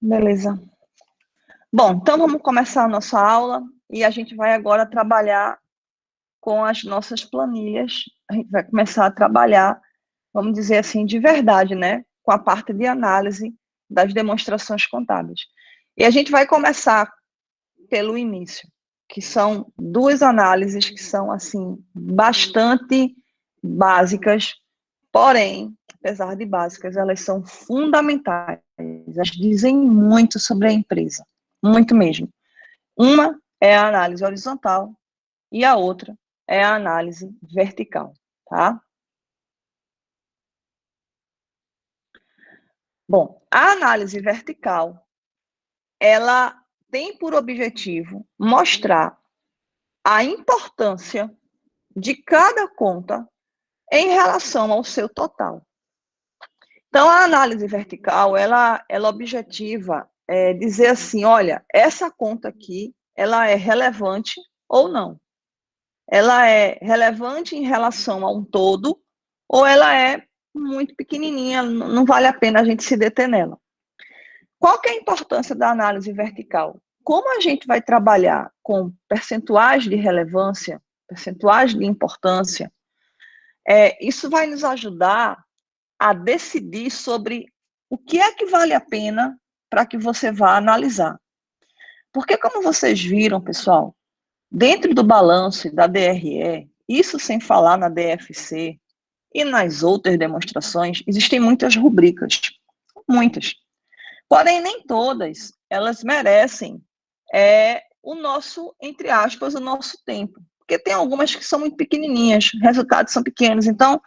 Beleza. Bom, então vamos começar a nossa aula e a gente vai agora trabalhar com as nossas planilhas. A gente vai começar a trabalhar, vamos dizer assim, de verdade, né? Com a parte de análise das demonstrações contábeis. E a gente vai começar pelo início, que são duas análises que são, assim, bastante básicas, porém, apesar de básicas, elas são fundamentais. Elas dizem muito sobre a empresa, muito mesmo. Uma é a análise horizontal e a outra é a análise vertical, tá? Bom, a análise vertical, ela tem por objetivo mostrar a importância de cada conta em relação ao seu total. Então, a análise vertical, ela objetiva dizer assim, olha, essa conta aqui, ela é relevante ou não. Ela é relevante em relação a um todo, ou ela é muito pequenininha, não vale a pena a gente se deter nela. Qual que é a importância da análise vertical? Como a gente vai trabalhar com percentuais de relevância, percentuais de importância, isso vai nos ajudar a decidir sobre o que é que vale a pena para que você vá analisar. Porque, como vocês viram, pessoal, dentro do balanço da DRE, isso sem falar na DFC e nas outras demonstrações, existem muitas rubricas, muitas. Porém, nem todas elas merecem o nosso, entre aspas, o nosso tempo. Porque tem algumas que são muito pequenininhas, resultados são pequenos. Então,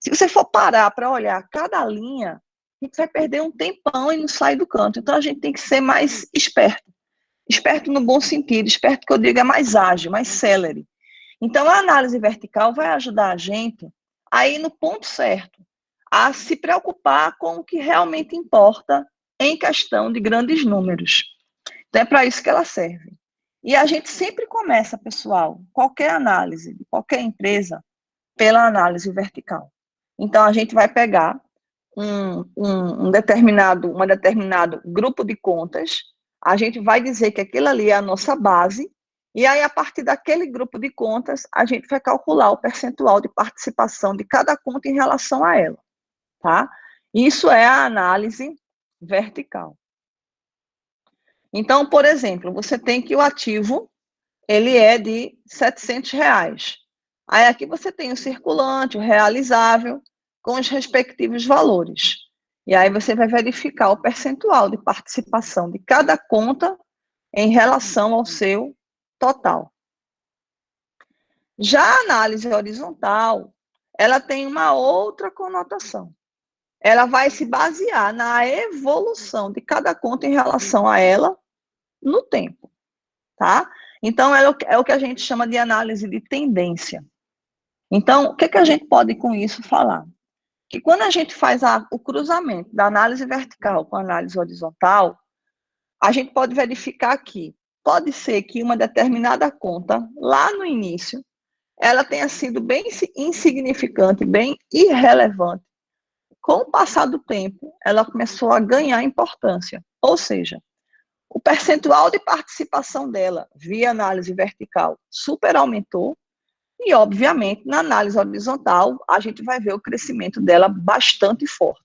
se você for parar para olhar cada linha, a gente vai perder um tempão e não sai do canto. Então, a gente tem que ser mais esperto. Esperto no bom sentido, esperto que eu digo é mais ágil, mais célere. Então, a análise vertical vai ajudar a gente a ir no ponto certo, a se preocupar com o que realmente importa em questão de grandes números. Então, é para isso que ela serve. E a gente sempre começa, pessoal, qualquer análise de qualquer empresa, pela análise vertical. Então, a gente vai pegar um determinado grupo de contas, a gente vai dizer que aquilo ali é a nossa base, e aí, a partir daquele grupo de contas, a gente vai calcular o percentual de participação de cada conta em relação a ela, tá? Isso é a análise vertical. Então, por exemplo, você tem que o ativo, ele é de R$ 700. Aí aqui você tem o circulante, o realizável, com os respectivos valores. E aí você vai verificar o percentual de participação de cada conta em relação ao seu total. Já a análise horizontal, ela tem uma outra conotação. Ela vai se basear na evolução de cada conta em relação a ela no tempo, tá? Então, é o que a gente chama de análise de tendência. Então, o que a gente pode com isso falar? Que quando a gente faz o cruzamento da análise vertical com a análise horizontal, a gente pode verificar que pode ser que uma determinada conta, lá no início, ela tenha sido bem insignificante, bem irrelevante. Com o passar do tempo, ela começou a ganhar importância. Ou seja, o percentual de participação dela via análise vertical super aumentou, e, obviamente, na análise horizontal, a gente vai ver o crescimento dela bastante forte,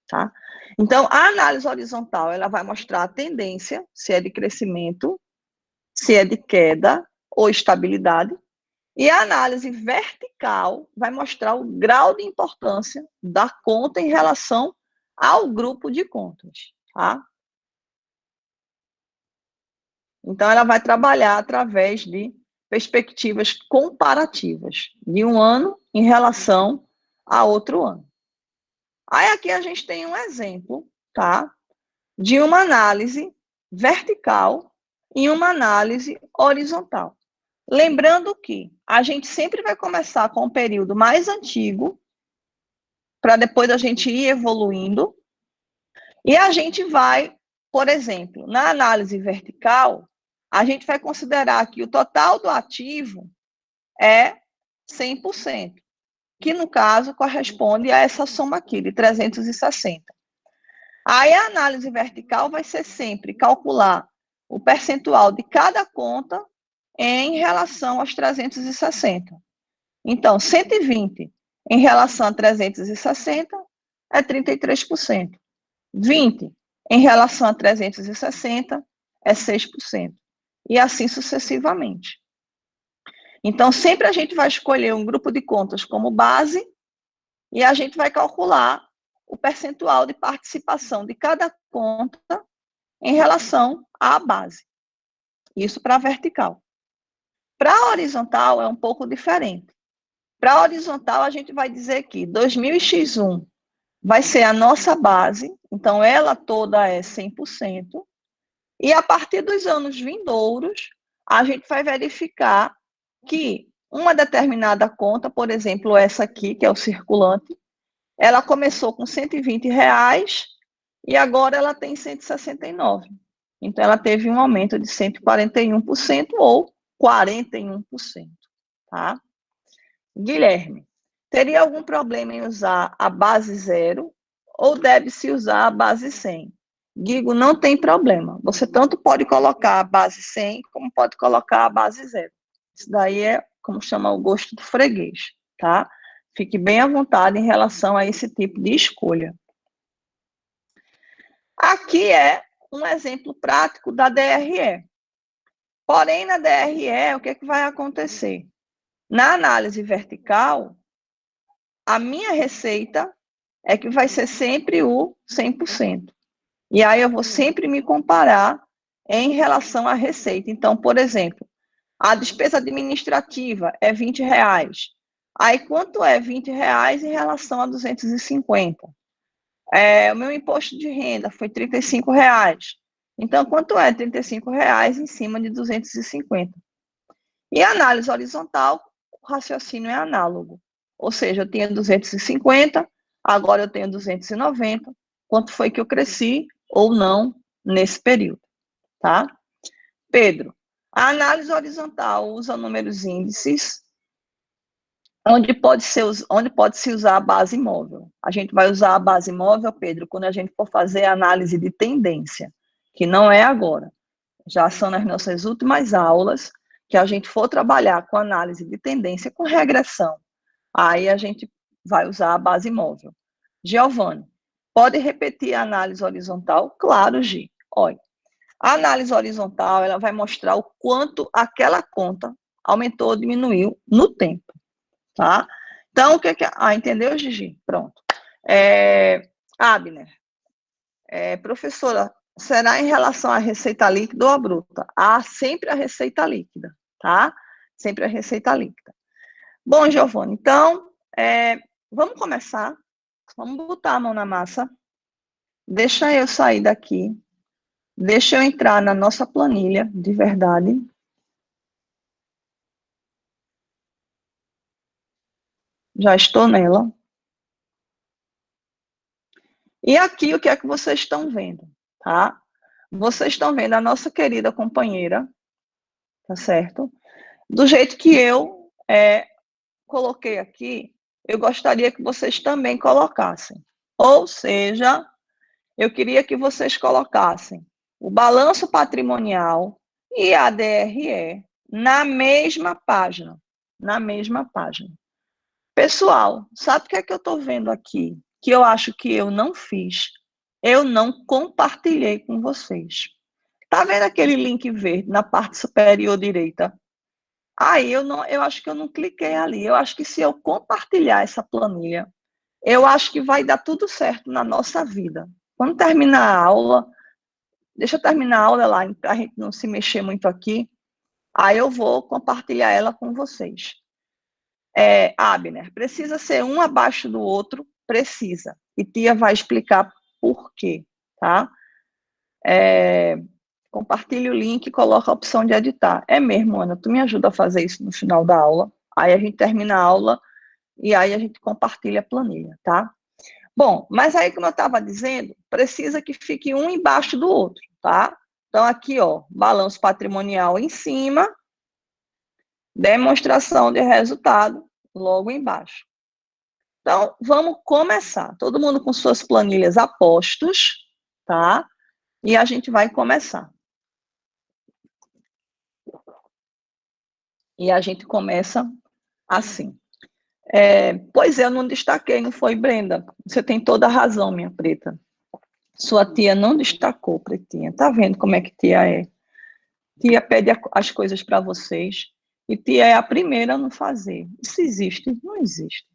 tá? Então, a análise horizontal, ela vai mostrar a tendência, se é de crescimento, se é de queda ou estabilidade, e a análise vertical vai mostrar o grau de importância da conta em relação ao grupo de contas, tá? Então, ela vai trabalhar através de perspectivas comparativas de um ano em relação a outro ano. Aí aqui a gente tem um exemplo, tá? De uma análise vertical e uma análise horizontal. Lembrando que a gente sempre vai começar com o período mais antigo, para depois a gente ir evoluindo, e a gente vai, por exemplo, na análise vertical, a gente vai considerar que o total do ativo é 100%, que no caso corresponde a essa soma aqui, de 360. Aí a análise vertical vai ser sempre calcular o percentual de cada conta em relação aos 360. Então, 120 em relação a 360 é 33%. 20 em relação a 360 é 6%. E assim sucessivamente. Então, sempre a gente vai escolher um grupo de contas como base e a gente vai calcular o percentual de participação de cada conta em relação à base. Isso para a vertical. Para a horizontal é um pouco diferente. Para a horizontal, a gente vai dizer que 2000x1 vai ser a nossa base, então ela toda é 100%, e a partir dos anos vindouros, a gente vai verificar que uma determinada conta, por exemplo, essa aqui, que é o circulante, ela começou com R$ 120 e agora ela tem 169. Então, ela teve um aumento de 141% ou 41%, tá? Guilherme, teria algum problema em usar a base 0 ou deve-se usar a base 100? Guigo, não tem problema. Você tanto pode colocar a base 100 como pode colocar a base 0. Isso daí é, como chama, o gosto do freguês, tá? Fique bem à vontade em relação a esse tipo de escolha. Aqui é um exemplo prático da DRE. Porém, na DRE, o que é que vai acontecer? Na análise vertical, a minha receita é que vai ser sempre o 100%. E aí eu vou sempre me comparar em relação à receita. Então, por exemplo, a despesa administrativa é R$ 20. Aí, quanto é R$ 20 em relação a 250? O meu imposto de renda foi R$ 35. Então, quanto é R$ 35 em cima de 250? E a análise horizontal, o raciocínio é análogo. Ou seja, eu tinha 250, agora eu tenho 290. Quanto foi que eu cresci ou não nesse período, tá? Pedro, a análise horizontal usa números índices, onde pode se usar a base móvel. A gente vai usar a base móvel, Pedro, quando a gente for fazer a análise de tendência, que não é agora. Já são nas nossas últimas aulas, que a gente for trabalhar com análise de tendência com regressão. Aí a gente vai usar a base móvel. Giovanni, pode repetir a análise horizontal? Claro, Gi. Olha, a análise horizontal ela vai mostrar o quanto aquela conta aumentou ou diminuiu no tempo, tá? Então, o que é... entendeu, Gigi? Pronto. Abner, professora, será em relação à receita líquida ou à bruta? Sempre a receita líquida, tá? Sempre a receita líquida. Bom, Giovanni, então, vamos começar. Vamos botar a mão na massa. Deixa eu sair daqui. Deixa eu entrar na nossa planilha, de verdade. Já estou nela. E aqui, o que é que vocês estão vendo, tá? Vocês estão vendo a nossa querida companheira, tá certo? Do jeito que eu coloquei aqui, eu gostaria que vocês também colocassem. Ou seja, eu queria que vocês colocassem o balanço patrimonial e a DRE na mesma página. Na mesma página. Pessoal, sabe o que é que eu estou vendo aqui? Que eu acho que eu não fiz. Eu não compartilhei com vocês. Tá vendo aquele link verde na parte superior direita? Aí eu acho que eu não cliquei ali. Eu acho que se eu compartilhar essa planilha, eu acho que vai dar tudo certo na nossa vida. Quando terminar a aula, deixa eu terminar a aula lá, para a gente não se mexer muito aqui. Aí eu vou compartilhar ela com vocês. Abner, precisa ser um abaixo do outro? Precisa. E Tia vai explicar por quê, tá? Compartilhe o link e coloca a opção de editar. É mesmo, Ana, tu me ajuda a fazer isso no final da aula. Aí a gente termina a aula e aí a gente compartilha a planilha, tá? Bom, mas aí, como eu estava dizendo, precisa que fique um embaixo do outro, tá? Então, aqui, ó, balanço patrimonial em cima, demonstração de resultado logo embaixo. Então, vamos começar. Todo mundo com suas planilhas a postos. tá? E a gente vai começar. E a gente começa assim. Pois é, eu não destaquei, não foi, Brenda? Você tem toda a razão, minha preta. Sua tia não destacou, pretinha. Tá vendo como é que tia é? Tia pede as coisas para vocês e tia é a primeira a não fazer. Isso existe? Não existe.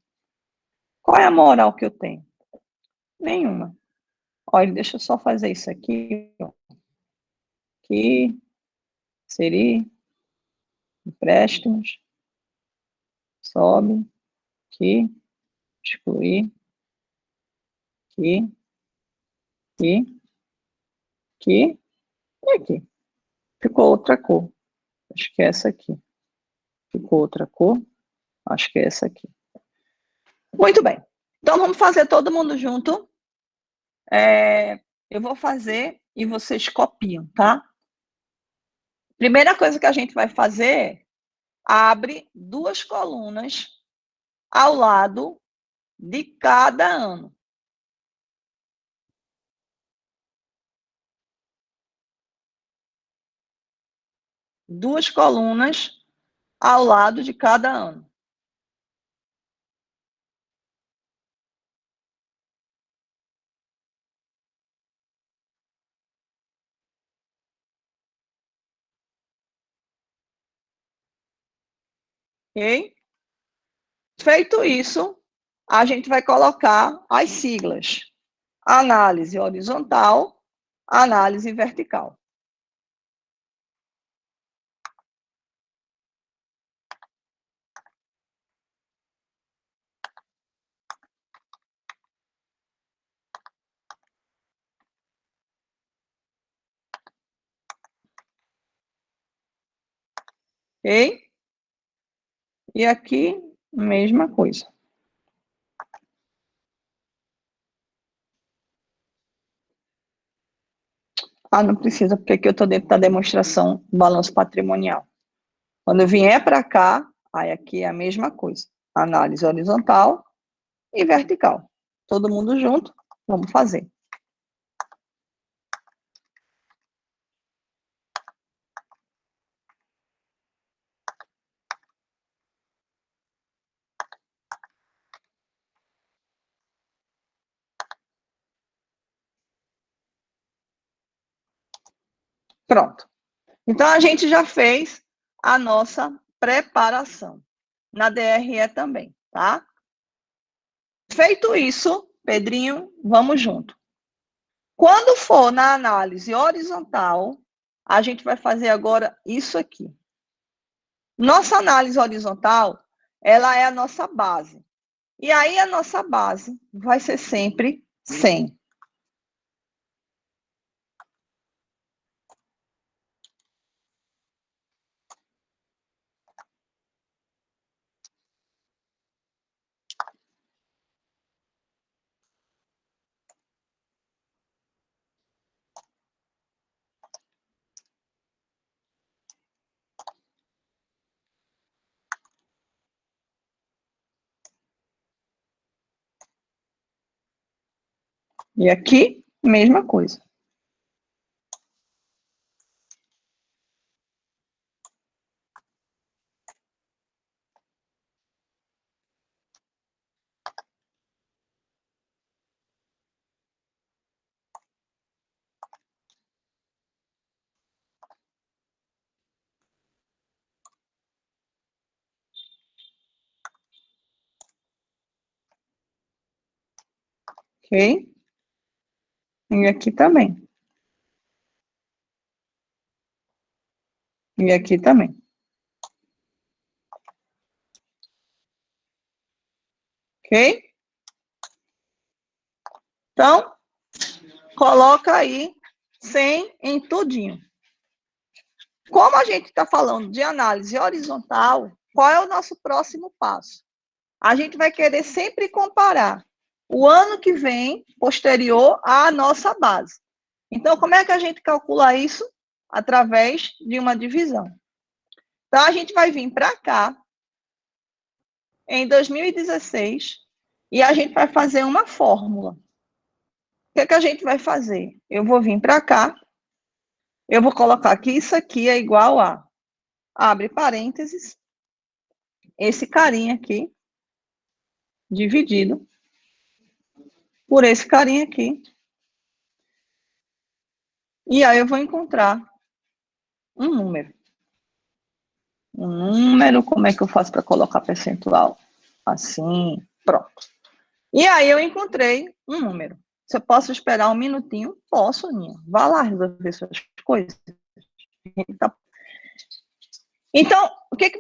Qual é a moral que eu tenho? Nenhuma. Olha, deixa eu só fazer isso aqui. Ó. Aqui, inseri, empréstimos, sobe, aqui, excluir, aqui, aqui, aqui e aqui. Ficou outra cor. Acho que é essa aqui. Ficou outra cor. Acho que é essa aqui. Muito bem. Então, vamos fazer todo mundo junto. Eu vou fazer e vocês copiam, tá? Primeira coisa que a gente vai fazer, abre 2 colunas ao lado de cada ano. Duas colunas ao lado de cada ano. Ok? Feito isso, a gente vai colocar as siglas. Análise horizontal, análise vertical. Ok? E aqui, mesma coisa. Ah, não precisa, porque aqui eu estou dentro da demonstração do balanço patrimonial. Quando eu vier para cá, aí aqui é a mesma coisa. Análise horizontal e vertical. Todo mundo junto, vamos fazer. Pronto. Então, a gente já fez a nossa preparação. Na DRE também, tá? Feito isso, Pedrinho, vamos junto. Quando for na análise horizontal, a gente vai fazer agora isso aqui. Nossa análise horizontal, ela é a nossa base. E aí, a nossa base vai ser sempre 100. E aqui, mesma coisa. Ok? E aqui também. E aqui também. Ok? Então, coloca aí 100 em tudinho. Como a gente está falando de análise horizontal, qual é o nosso próximo passo? A gente vai querer sempre comparar o ano que vem, posterior à nossa base. Então, como é que a gente calcula isso? Através de uma divisão. Então, a gente vai vir para cá, em 2016, e a gente vai fazer uma fórmula. que é que a gente vai fazer? Eu vou vir para cá, eu vou colocar que isso aqui é igual a, abre parênteses, esse carinha aqui, dividido por esse carinha aqui. E aí eu vou encontrar um número. Um número, como é que eu faço para colocar percentual? Assim, pronto. E aí eu encontrei um número. Se eu posso esperar um minutinho? Posso, Ninha. Vá lá resolver suas coisas. Então, o que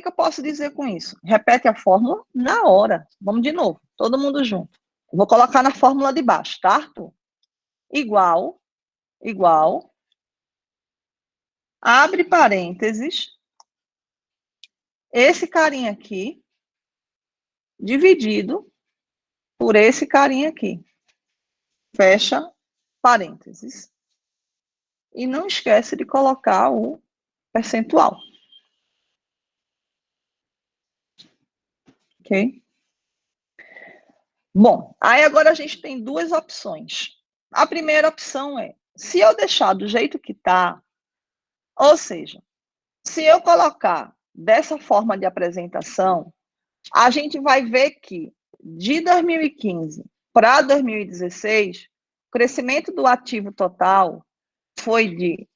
eu posso dizer com isso? Repete a fórmula na hora. Vamos de novo, todo mundo junto. Vou colocar na fórmula de baixo, tá, Arthur? Igual, abre parênteses, esse carinha aqui, dividido por esse carinha aqui. Fecha parênteses. E não esquece de colocar o percentual. Ok? Bom, aí agora a gente tem duas opções. A primeira opção é, se eu deixar do jeito que está, ou seja, se eu colocar dessa forma de apresentação, a gente vai ver que de 2015 para 2016, o crescimento do ativo total foi de,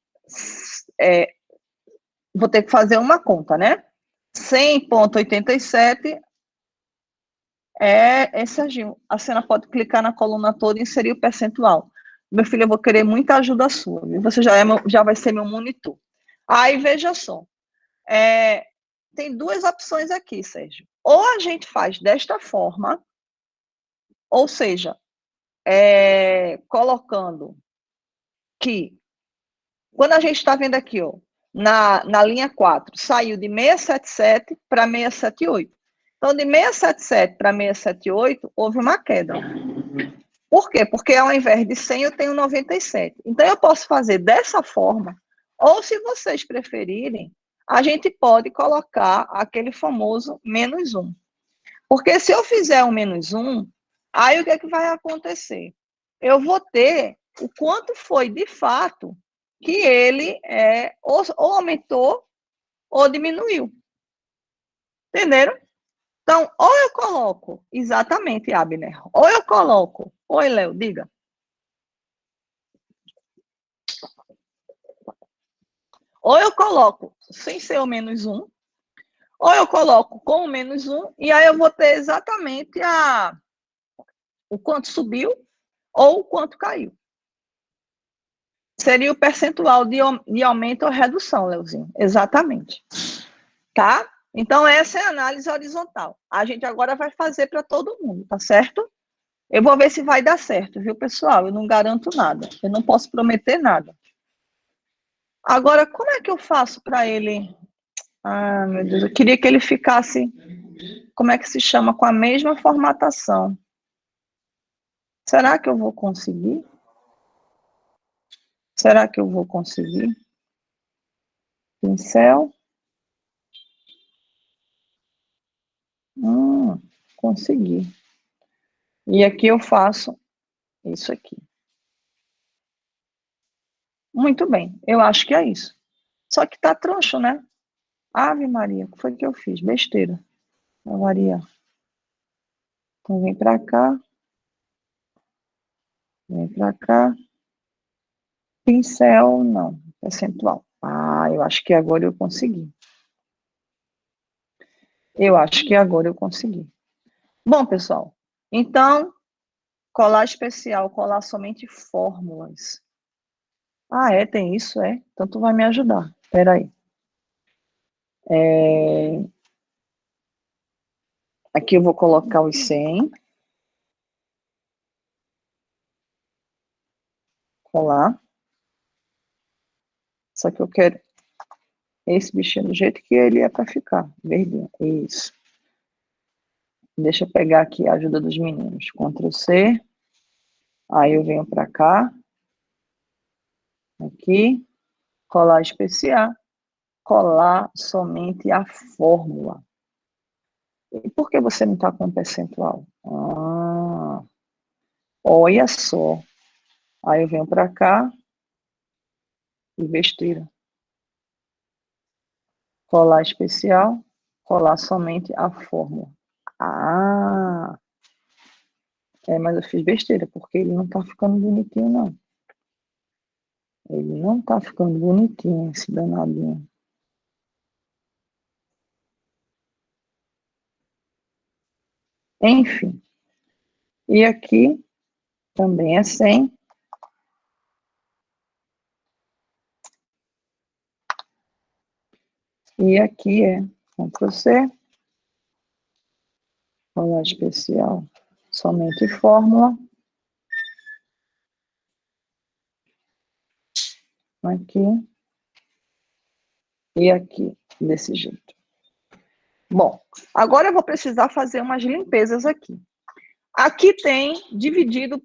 vou ter que fazer uma conta, né? 100,87 Serginho, a senhora pode clicar na coluna toda e inserir o percentual. Meu filho, eu vou querer muita ajuda sua, viu? Você já vai ser meu monitor. Aí, veja só, tem duas opções aqui, Sérgio. Ou a gente faz desta forma, ou seja, colocando que, quando a gente está vendo aqui, ó, na linha 4, saiu de 677 para 678. Então, de 677 para 678, houve uma queda. Por quê? Porque ao invés de 100, eu tenho 97. Então, eu posso fazer dessa forma, ou se vocês preferirem, a gente pode colocar aquele famoso menos 1. Porque se eu fizer um menos 1, aí o que é que vai acontecer? Eu vou ter o quanto foi de fato que ele ou aumentou ou diminuiu. Entenderam? Então, ou eu coloco, exatamente, Abner, ou eu coloco, oi, Léo, diga. Ou eu coloco sem ser o menos 1, ou eu coloco com o menos 1, e aí eu vou ter exatamente o quanto subiu ou o quanto caiu. Seria o percentual de aumento ou redução, Leozinho. Exatamente. Tá? Então, essa é a análise horizontal. A gente agora vai fazer para todo mundo, tá certo? Eu vou ver se vai dar certo, viu, pessoal? Eu não garanto nada. Eu não posso prometer nada. Agora, como é que eu faço para ele... Ah, meu Deus, eu queria que ele ficasse... Como é que se chama? Com a mesma formatação. Será que eu vou conseguir? Será que eu vou conseguir? Pincel. Consegui. E aqui eu faço isso aqui. Muito bem, eu acho que é isso. Só que tá troncho, né? Ave Maria, o que foi que eu fiz? Besteira. Maria. Então vem pra cá. Vem pra cá. Pincel, não. Percentual. Ah, eu acho que agora eu consegui. Eu acho que agora eu consegui. Bom, pessoal, então, colar especial, colar somente fórmulas. Ah, tem isso, Então tu vai me ajudar. Espera aí. Aqui eu vou colocar os 100. Colar. Só que eu quero esse bichinho do jeito que ele é para ficar. Verdinho. Isso. Deixa eu pegar aqui a ajuda dos meninos. Ctrl C. Aí eu venho para cá. Aqui. Colar especial. Colar somente a fórmula. E por que você não está com percentual? Olha só. Aí eu venho para cá e besteira. Colar especial, colar somente a fórmula. Ah, mas eu fiz besteira, porque ele não tá ficando bonitinho, não. Ele não tá ficando bonitinho, esse danadinho. Enfim. E aqui também é 100. E aqui é Ctrl+C, colar especial, somente fórmula. Aqui e aqui, desse jeito. Bom, agora eu vou precisar fazer umas limpezas aqui. Aqui tem dividido,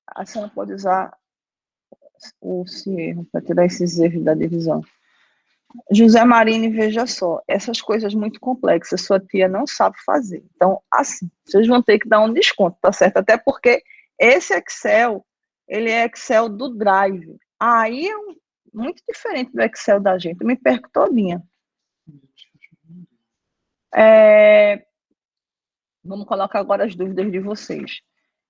a senhora pode usar esse erro para tirar esses erros da divisão. José Marine, veja só, essas coisas muito complexas, sua tia não sabe fazer. Então, assim, vocês vão ter que dar um desconto, tá certo? Até porque esse Excel, ele é Excel do Drive. Aí é muito diferente do Excel da gente, eu me perco todinha. Vamos colocar agora as dúvidas de vocês.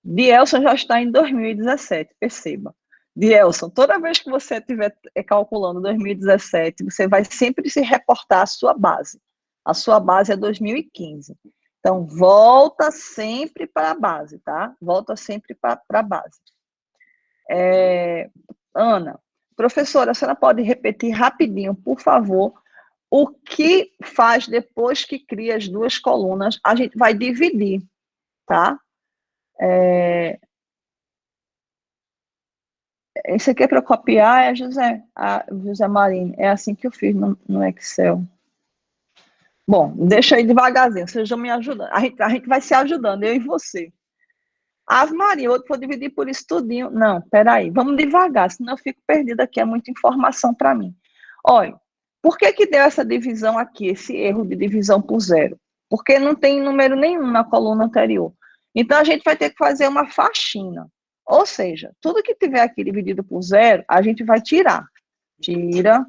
Dielson já está em 2017, perceba. Dielson, toda vez que você estiver calculando 2017, você vai sempre se reportar à sua base. A sua base é 2015. Então, volta sempre para a base, tá? Volta sempre para a base. Ana, professora, a senhora pode repetir rapidinho, por favor, o que faz depois que cria as duas colunas? A gente vai dividir, tá? Isso aqui é para copiar, José Marinho. É assim que eu fiz no Excel. Bom, deixa aí devagarzinho, vocês vão me ajudando. A gente vai se ajudando, eu e você. Ave Maria, outro vou dividir por isso tudinho. Não, peraí, vamos devagar, senão eu fico perdida aqui, é muita informação para mim. Olha, por que deu essa divisão aqui, esse erro de divisão por zero? Porque não tem número nenhum na coluna anterior. Então, a gente vai ter que fazer uma faxina. Ou seja, tudo que tiver aqui dividido por zero, a gente vai tirar. Tira,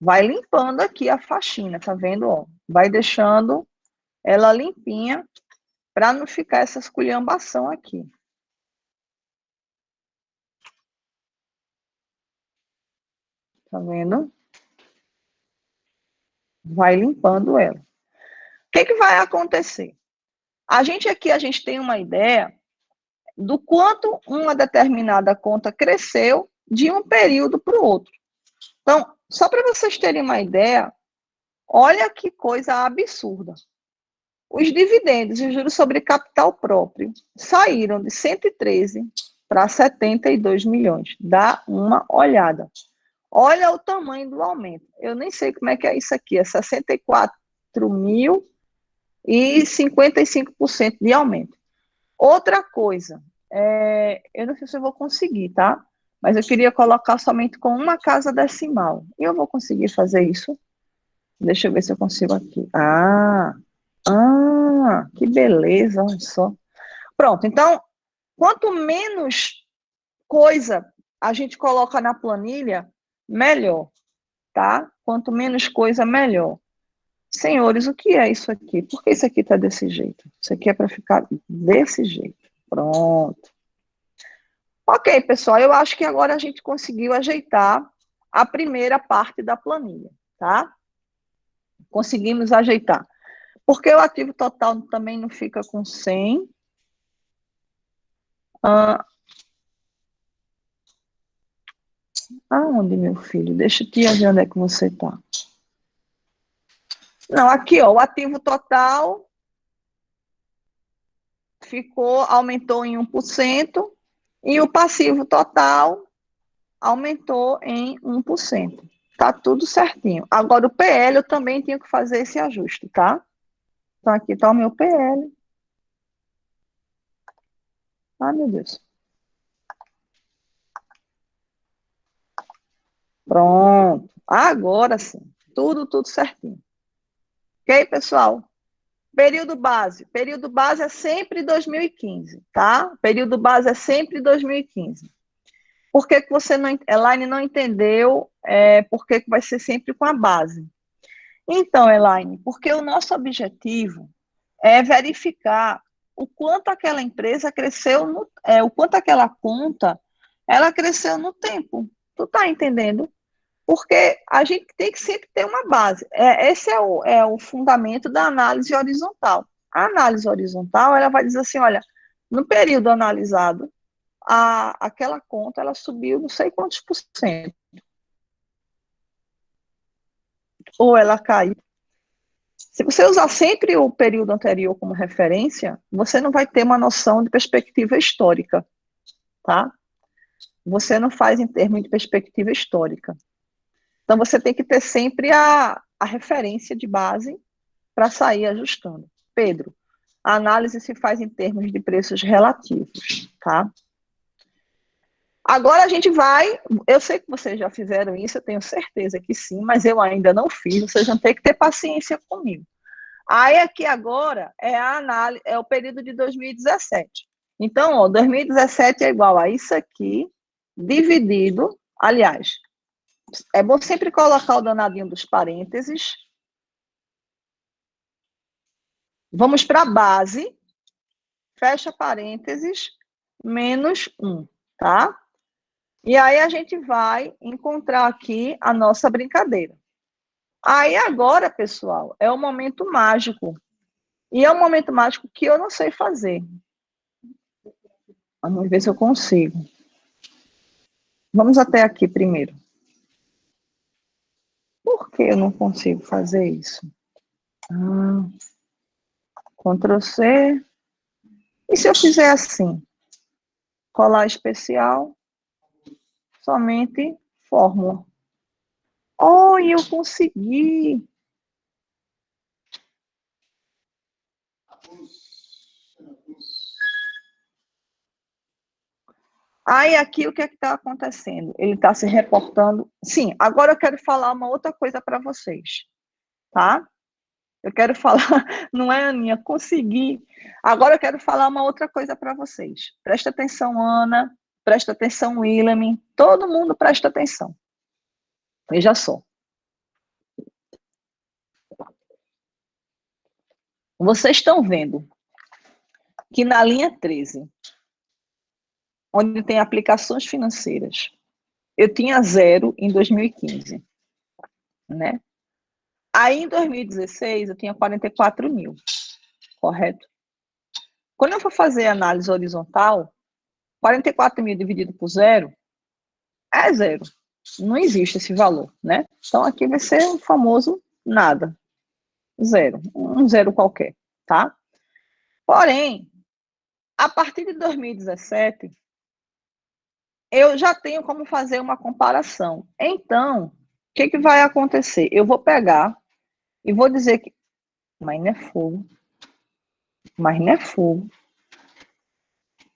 vai limpando aqui a faxina, tá vendo? Ó? Vai deixando ela limpinha para não ficar essa esculhambação aqui. Tá vendo? Vai limpando ela. O que vai acontecer? A gente tem uma ideia do quanto uma determinada conta cresceu de um período para o outro. Então, só para vocês terem uma ideia, olha que coisa absurda. Os dividendos e os juros sobre capital próprio saíram de 113 para 72 milhões. Dá uma olhada. Olha o tamanho do aumento. Eu nem sei como é que é isso aqui. É 64 mil e 55% de aumento. Outra coisa, eu não sei se eu vou conseguir, tá? Mas eu queria colocar somente com uma casa decimal. E eu vou conseguir fazer isso? Deixa eu ver se eu consigo aqui. Que beleza, olha só. Pronto, então, quanto menos coisa a gente coloca na planilha, melhor, tá? Quanto menos coisa, melhor. Senhores, o que é isso aqui? Por que isso aqui está desse jeito? Isso aqui é para ficar desse jeito. Pronto. Ok, pessoal, eu acho que agora a gente conseguiu ajeitar a primeira parte da planilha, tá? Conseguimos ajeitar. Porque o ativo total também não fica com 100. Aonde, meu filho? Deixa eu te ver onde é que você está. Não, aqui, ó, o ativo total aumentou em 1%, e o passivo total aumentou em 1%. Tá tudo certinho. Agora, o PL eu também tenho que fazer esse ajuste, tá? Então, aqui está o meu PL. Ai, meu Deus. Pronto. Agora sim. Tudo certinho. Ok, pessoal? Período base é sempre 2015, tá? Período base é sempre 2015. Por que que você não, Elaine, não entendeu por que que vai ser sempre com a base? Então, Elaine, porque o nosso objetivo é verificar o quanto aquela empresa cresceu, o quanto aquela conta ela cresceu no tempo. Tu tá entendendo? Porque a gente tem que sempre ter uma base. Esse é o fundamento da análise horizontal. A análise horizontal, ela vai dizer assim, olha, no período analisado, aquela conta, ela subiu não sei quantos por cento. Ou ela caiu. Se você usar sempre o período anterior como referência, você não vai ter uma noção de perspectiva histórica, tá? Você não faz em termos de perspectiva histórica. Então, você tem que ter sempre a referência de base para sair ajustando. Pedro, a análise se faz em termos de preços relativos, tá? Agora a gente vai, eu sei que vocês já fizeram isso, eu tenho certeza que sim, mas eu ainda não fiz, vocês vão ter que ter paciência comigo. Aí aqui agora é a análise, é o período de 2017. Então, ó, 2017 é igual a isso aqui, dividido, aliás, é bom sempre colocar o danadinho dos parênteses. Vamos para a base, fecha parênteses, menos 1, tá? E aí a gente vai encontrar aqui a nossa brincadeira. Aí agora, pessoal, é o momento mágico. E é um momento mágico que eu não sei fazer. Vamos ver se eu consigo. Vamos até aqui primeiro. Por que eu não consigo fazer isso? Ctrl C. E se eu fizer assim? Colar especial, somente fórmula. Oh, eu consegui! Aí aqui o que é que está acontecendo? Ele está se reportando. Sim, agora eu quero falar uma outra coisa para vocês, tá? Eu quero falar, não é, Aninha? Consegui. Agora eu quero falar uma outra coisa para vocês. Presta atenção, Ana. Presta atenção, William. Todo mundo presta atenção. Veja só. Vocês estão vendo que na linha 13, onde tem aplicações financeiras, eu tinha 0 em 2015, né? Aí, em 2016, eu tinha 44 mil, correto? Quando eu for fazer análise horizontal, 44 mil dividido por 0 é 0. Não existe esse valor, né? Então, aqui vai ser o famoso nada. 0. Um 0 qualquer, tá? Porém, a partir de 2017, eu já tenho como fazer uma comparação. Então, o que, que vai acontecer? Eu vou pegar e vou dizer que... Mas não é fogo. Mas não é fogo.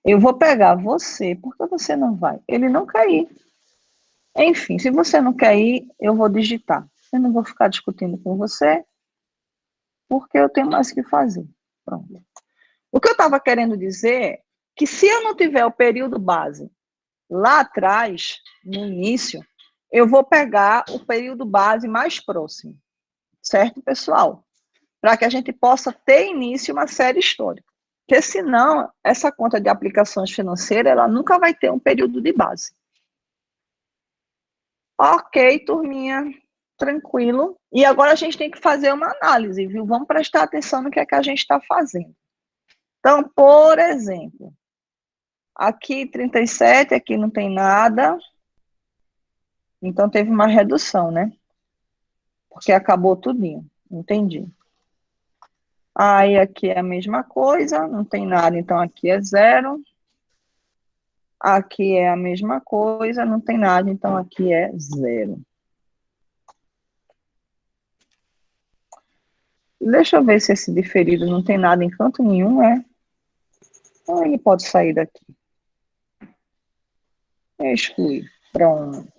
Eu vou pegar você, porque você não vai. Ele não quer ir. Enfim, se você não quer ir, eu vou digitar. Eu não vou ficar discutindo com você, porque eu tenho mais o que fazer. Pronto. O que eu estava querendo dizer é que se eu não tiver o período base lá atrás, no início, eu vou pegar o período base mais próximo. Certo, pessoal? Para que a gente possa ter início uma série histórica. Porque senão, essa conta de aplicações financeiras, ela nunca vai ter um período de base. Ok, turminha, tranquilo. E agora a gente tem que fazer uma análise, viu? Vamos prestar atenção no que é que a gente está fazendo. Então, por exemplo, aqui 37, aqui não tem nada. Então, teve uma redução, né? Porque acabou tudinho. Entendi. Aí, aqui é a mesma coisa, não tem nada, então aqui é 0. Aqui é a mesma coisa, não tem nada, então aqui é 0. Deixa eu ver se esse diferido não tem nada em canto nenhum, é? Então ele pode sair daqui. Excluir. Pronto.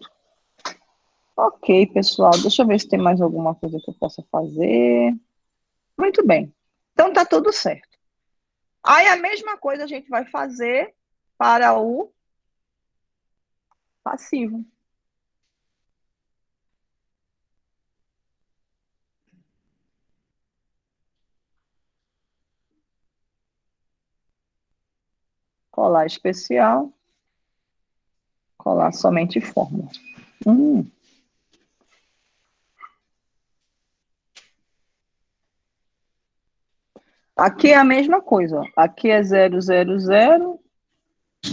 Ok, pessoal, deixa eu ver se tem mais alguma coisa que eu possa fazer. Muito bem. Então, tá tudo certo. Aí, a mesma coisa a gente vai fazer para o passivo. Colar especial, colar somente fórmula. Hum. Aqui é a mesma coisa, ó. Aqui é 0, 0, 0.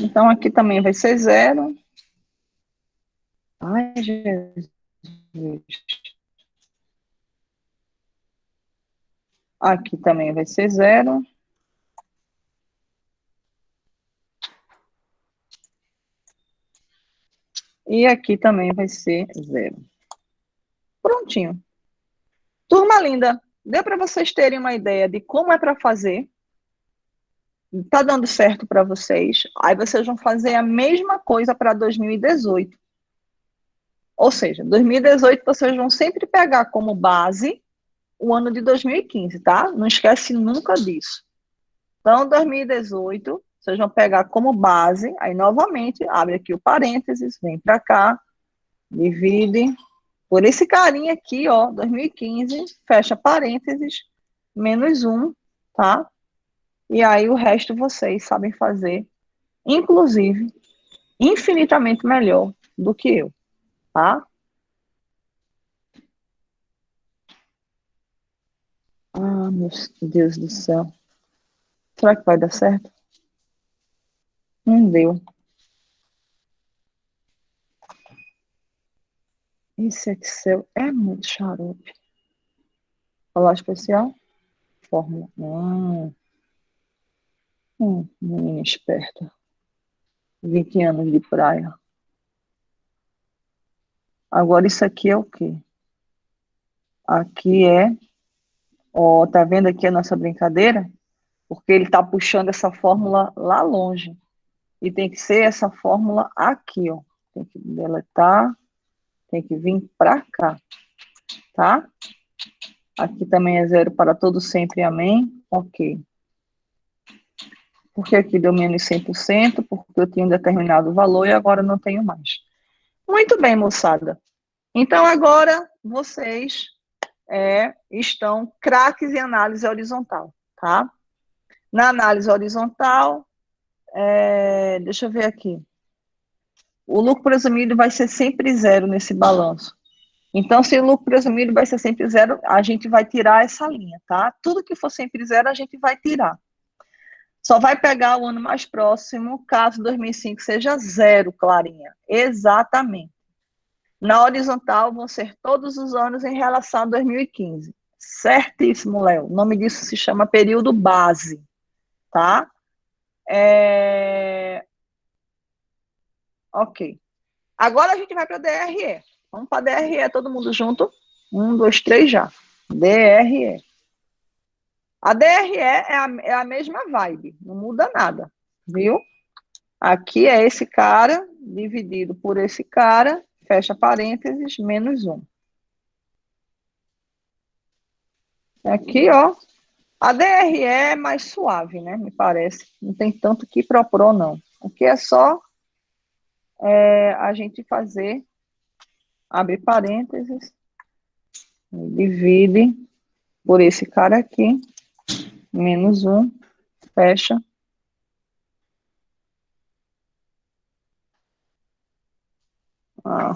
Então, aqui também vai ser 0. Ai, Jesus. Aqui também vai ser 0. E aqui também vai ser 0. Prontinho. Turma linda, deu para vocês terem uma ideia de como é para fazer? Tá dando certo para vocês? Aí vocês vão fazer a mesma coisa para 2018. Ou seja, 2018 vocês vão sempre pegar como base o ano de 2015, tá? Não esquece nunca disso. Então, 2018, vocês vão pegar como base, aí novamente, abre aqui o parênteses, vem para cá, divide por esse carinha aqui, ó, 2015, fecha parênteses, menos 1, tá? E aí o resto vocês sabem fazer, inclusive, infinitamente melhor do que eu, tá? Ah, meu Deus do céu. Será que vai dar certo? Não deu. Esse Excel é muito xarope. Falar especial? Fórmula. Menina esperta. 20 anos de praia. Agora isso aqui é o quê? Aqui é, ó, tá vendo aqui a nossa brincadeira? Porque ele tá puxando essa fórmula lá longe. E tem que ser essa fórmula aqui, ó. Tem que deletar, tem que vir para cá, tá? Aqui também é 0 para todo sempre, amém? Ok. Porque aqui deu menos 100%, porque eu tinha um determinado valor e agora não tenho mais. Muito bem, moçada. Então, agora vocês estão craques em análise horizontal, tá? Na análise horizontal, deixa eu ver aqui. O lucro presumido vai ser sempre 0 nesse balanço. Então, se o lucro presumido vai ser sempre 0, a gente vai tirar essa linha, tá? Tudo que for sempre 0, a gente vai tirar. Só vai pegar o ano mais próximo, caso 2005 seja 0, Clarinha. Exatamente. Na horizontal vão ser todos os anos em relação a 2015. Certíssimo, Léo. O nome disso se chama período base, tá? Ok. Agora a gente vai para a DRE. Vamos para a DRE, todo mundo junto? 1, 2, 3, já. DRE. A DRE é a mesma vibe, não muda nada, viu? Aqui é esse cara dividido por esse cara, fecha parênteses, menos 1. Aqui, ó, a DRE é mais suave, né? Me parece. Não tem tanto que propor, não. Aqui é só a gente fazer, abre parênteses, divide por esse cara aqui, menos 1, fecha. Ah.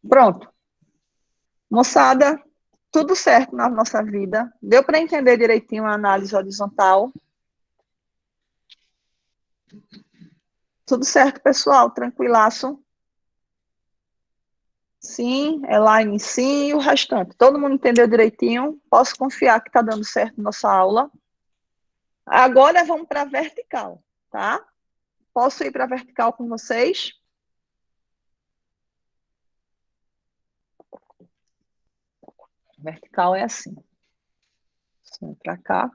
Pronto. Moçada, tudo certo na nossa vida. Deu para entender direitinho a análise horizontal? Tudo certo, pessoal? Tranquilaço? Sim, Elaine, sim, e o restante. Todo mundo entendeu direitinho? Posso confiar que está dando certo nossa aula? Agora vamos para a vertical, tá? Posso ir para a vertical com vocês? Vertical é assim. Vem para cá.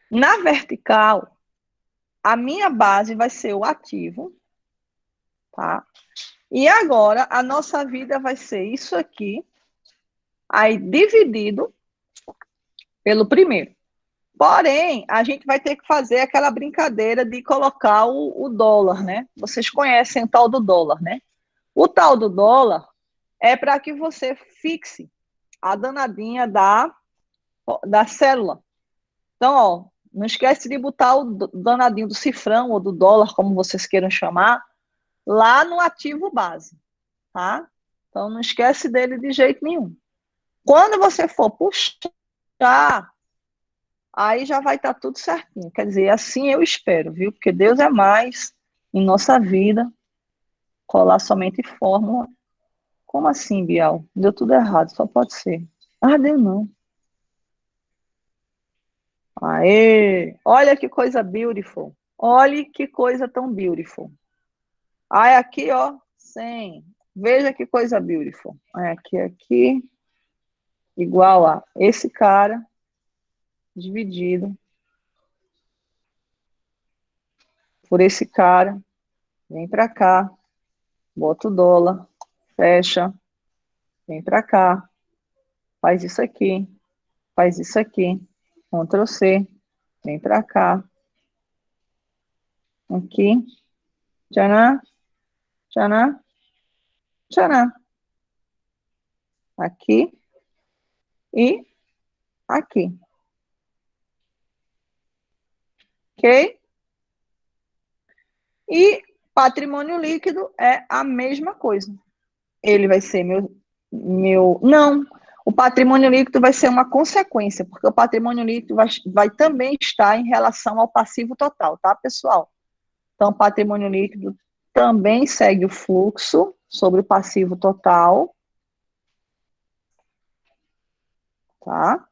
Na vertical, a minha base vai ser o ativo, tá? E agora, a nossa vida vai ser isso aqui, aí dividido pelo primeiro. Porém, a gente vai ter que fazer aquela brincadeira de colocar o dólar, né? Vocês conhecem o tal do dólar, né? O tal do dólar é para que você fixe a danadinha da célula. Então, ó, não esquece de botar o danadinho do cifrão ou do dólar, como vocês queiram chamar, lá no ativo base, tá? Então, não esquece dele de jeito nenhum. Quando você for puxar, aí já vai estar tudo certinho. Quer dizer, assim eu espero, viu? Porque Deus é mais em nossa vida, colar somente fórmula. Como assim, Bial? Deu tudo errado, só pode ser. Ah, deu não. Aê! Olha que coisa beautiful. Olha que coisa tão beautiful. Aí aqui, ó, 100. Veja que coisa beautiful. Aí aqui, igual a esse cara, dividido por esse cara. Vem para cá, bota o dólar, fecha, vem para cá, faz isso aqui, Ctrl C, vem para cá, aqui, tchanã, tchanã, tchanã, aqui e aqui, ok? E patrimônio líquido é a mesma coisa. Ele vai ser não, o patrimônio líquido vai ser uma consequência, porque o patrimônio líquido vai também estar em relação ao passivo total, tá, pessoal? Então, o patrimônio líquido também segue o fluxo sobre o passivo total, tá?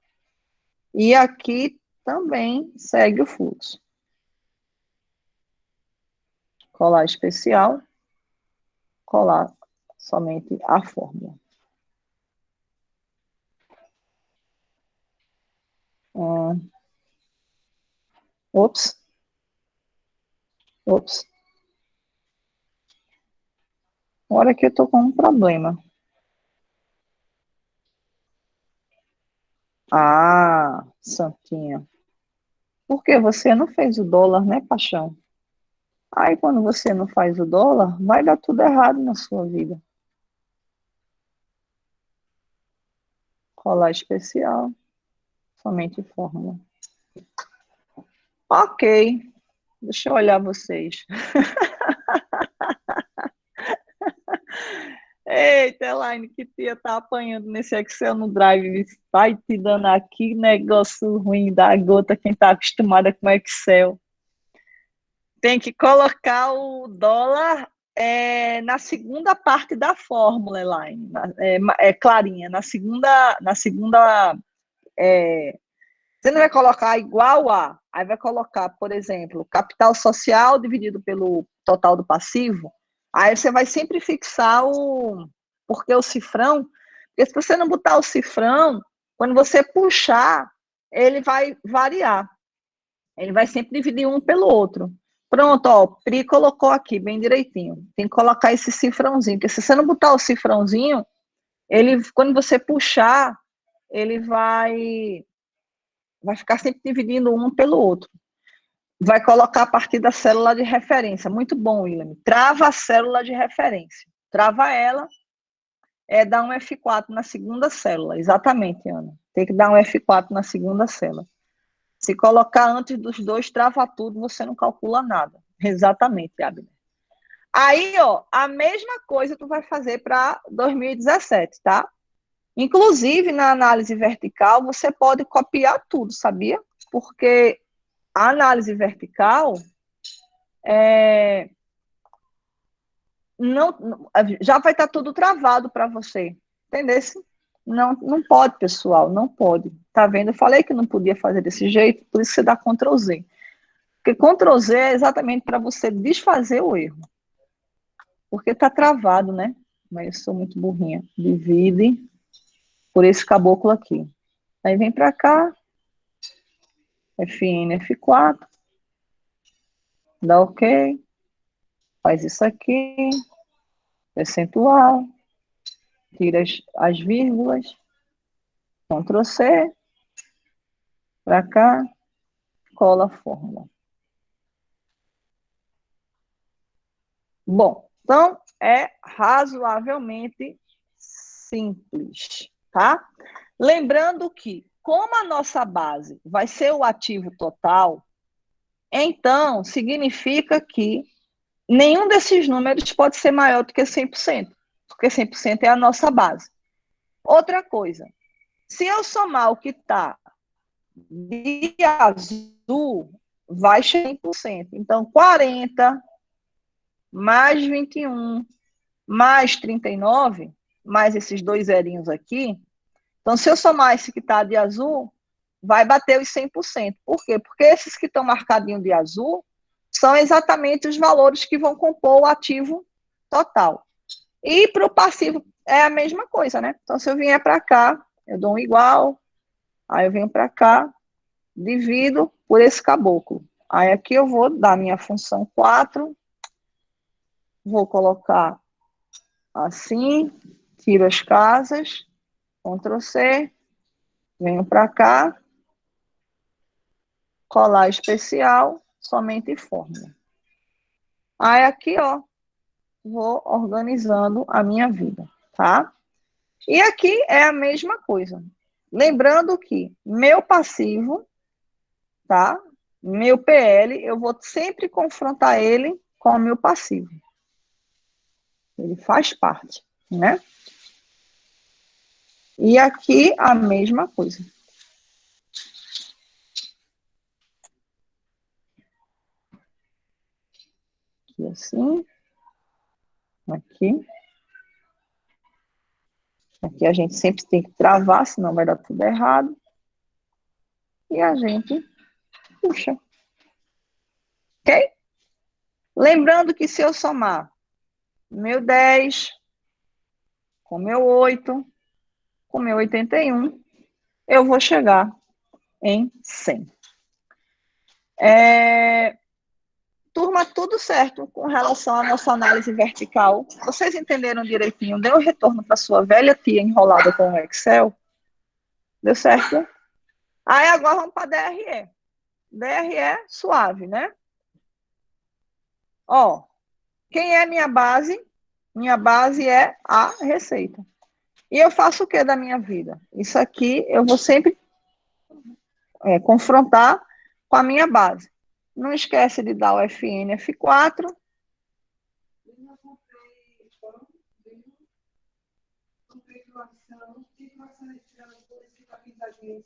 E aqui também segue o fluxo. Colar especial, colar somente a fórmula. Ops. Ops. Olha que eu tô com um problema. Ah, Santinha. Por que você não fez o dólar, né, paixão? Aí, quando você não faz o dólar, vai dar tudo errado na sua vida. Colar especial, somente fórmula. Ok, deixa eu olhar vocês. Eita, Elaine, que tia tá apanhando nesse Excel no Drive. Vai te dando aqui negócio ruim da gota, quem tá acostumada com Excel. Tem que colocar o dólar na segunda parte da fórmula, Elaine. Clarinha, na segunda você não vai colocar igual a, aí vai colocar, por exemplo, capital social dividido pelo total do passivo, aí você vai sempre fixar porque o cifrão, porque se você não botar o cifrão, quando você puxar, ele vai variar, ele vai sempre dividir um pelo outro. Pronto, ó, o Pri colocou aqui bem direitinho, tem que colocar esse cifrãozinho, porque se você não botar o cifrãozinho, quando você puxar, ele vai ficar sempre dividindo um pelo outro. Vai colocar a partir da célula de referência. Muito bom, William. Trava a célula de referência. Trava ela, dá um F4 na segunda célula. Exatamente, Ana. Tem que dar um F4 na segunda célula. Se colocar antes dos dois, trava tudo, você não calcula nada. Exatamente, Abner. Aí, ó, a mesma coisa tu vai fazer para 2017, tá? Inclusive, na análise vertical, você pode copiar tudo, sabia? Porque a análise vertical já vai estar tudo travado para você, entendeu? Não, não pode, pessoal, não pode. Tá vendo? Eu falei que não podia fazer desse jeito, por isso você dá Ctrl Z. Porque Ctrl Z é exatamente para você desfazer o erro. Porque tá travado, né? Mas eu sou muito burrinha. Divide por esse caboclo aqui. Aí vem para cá, FN, F4, dá OK, faz isso aqui, percentual, tira as vírgulas, Ctrl C, para cá, cola a fórmula. Bom, então é razoavelmente simples, tá? Lembrando que, como a nossa base vai ser o ativo total, então significa que nenhum desses números pode ser maior do que 100%, porque 100% é a nossa base. Outra coisa, se eu somar o que está de azul, vai chegar em 100%. Então, 40 mais 21 mais 39, mais esses dois zerinhos aqui. Então, se eu somar esse que está de azul, vai bater os 100%. Por quê? Porque esses que estão marcadinhos de azul são exatamente os valores que vão compor o ativo total. E para o passivo é a mesma coisa, né? Então, se eu vier para cá, eu dou um igual, aí eu venho para cá, divido por esse caboclo. Aí aqui eu vou dar minha função 4, vou colocar assim, tiro as casas, Ctrl C, venho para cá, colar especial, somente fórmula. Aí aqui, ó, vou organizando a minha vida, tá? E aqui é a mesma coisa. Lembrando que meu passivo, tá? Meu PL, eu vou sempre confrontar ele com o meu passivo. Ele faz parte, né? E aqui a mesma coisa. Aqui assim. Aqui. Aqui a gente sempre tem que travar, senão vai dar tudo errado. E a gente puxa. Ok? Lembrando que se eu somar meu 10 com meu 8, com meu 81, eu vou chegar em 100. Turma, tudo certo com relação à nossa análise vertical. Vocês entenderam direitinho? Deu retorno para sua velha tia enrolada com o Excel? Deu certo? Aí agora vamos para DRE. DRE suave, né? Ó, quem é minha base? Minha base é a receita. E eu faço o que da minha vida? Isso aqui eu vou sempre confrontar com a minha base. Não esquece de dar o FN F4.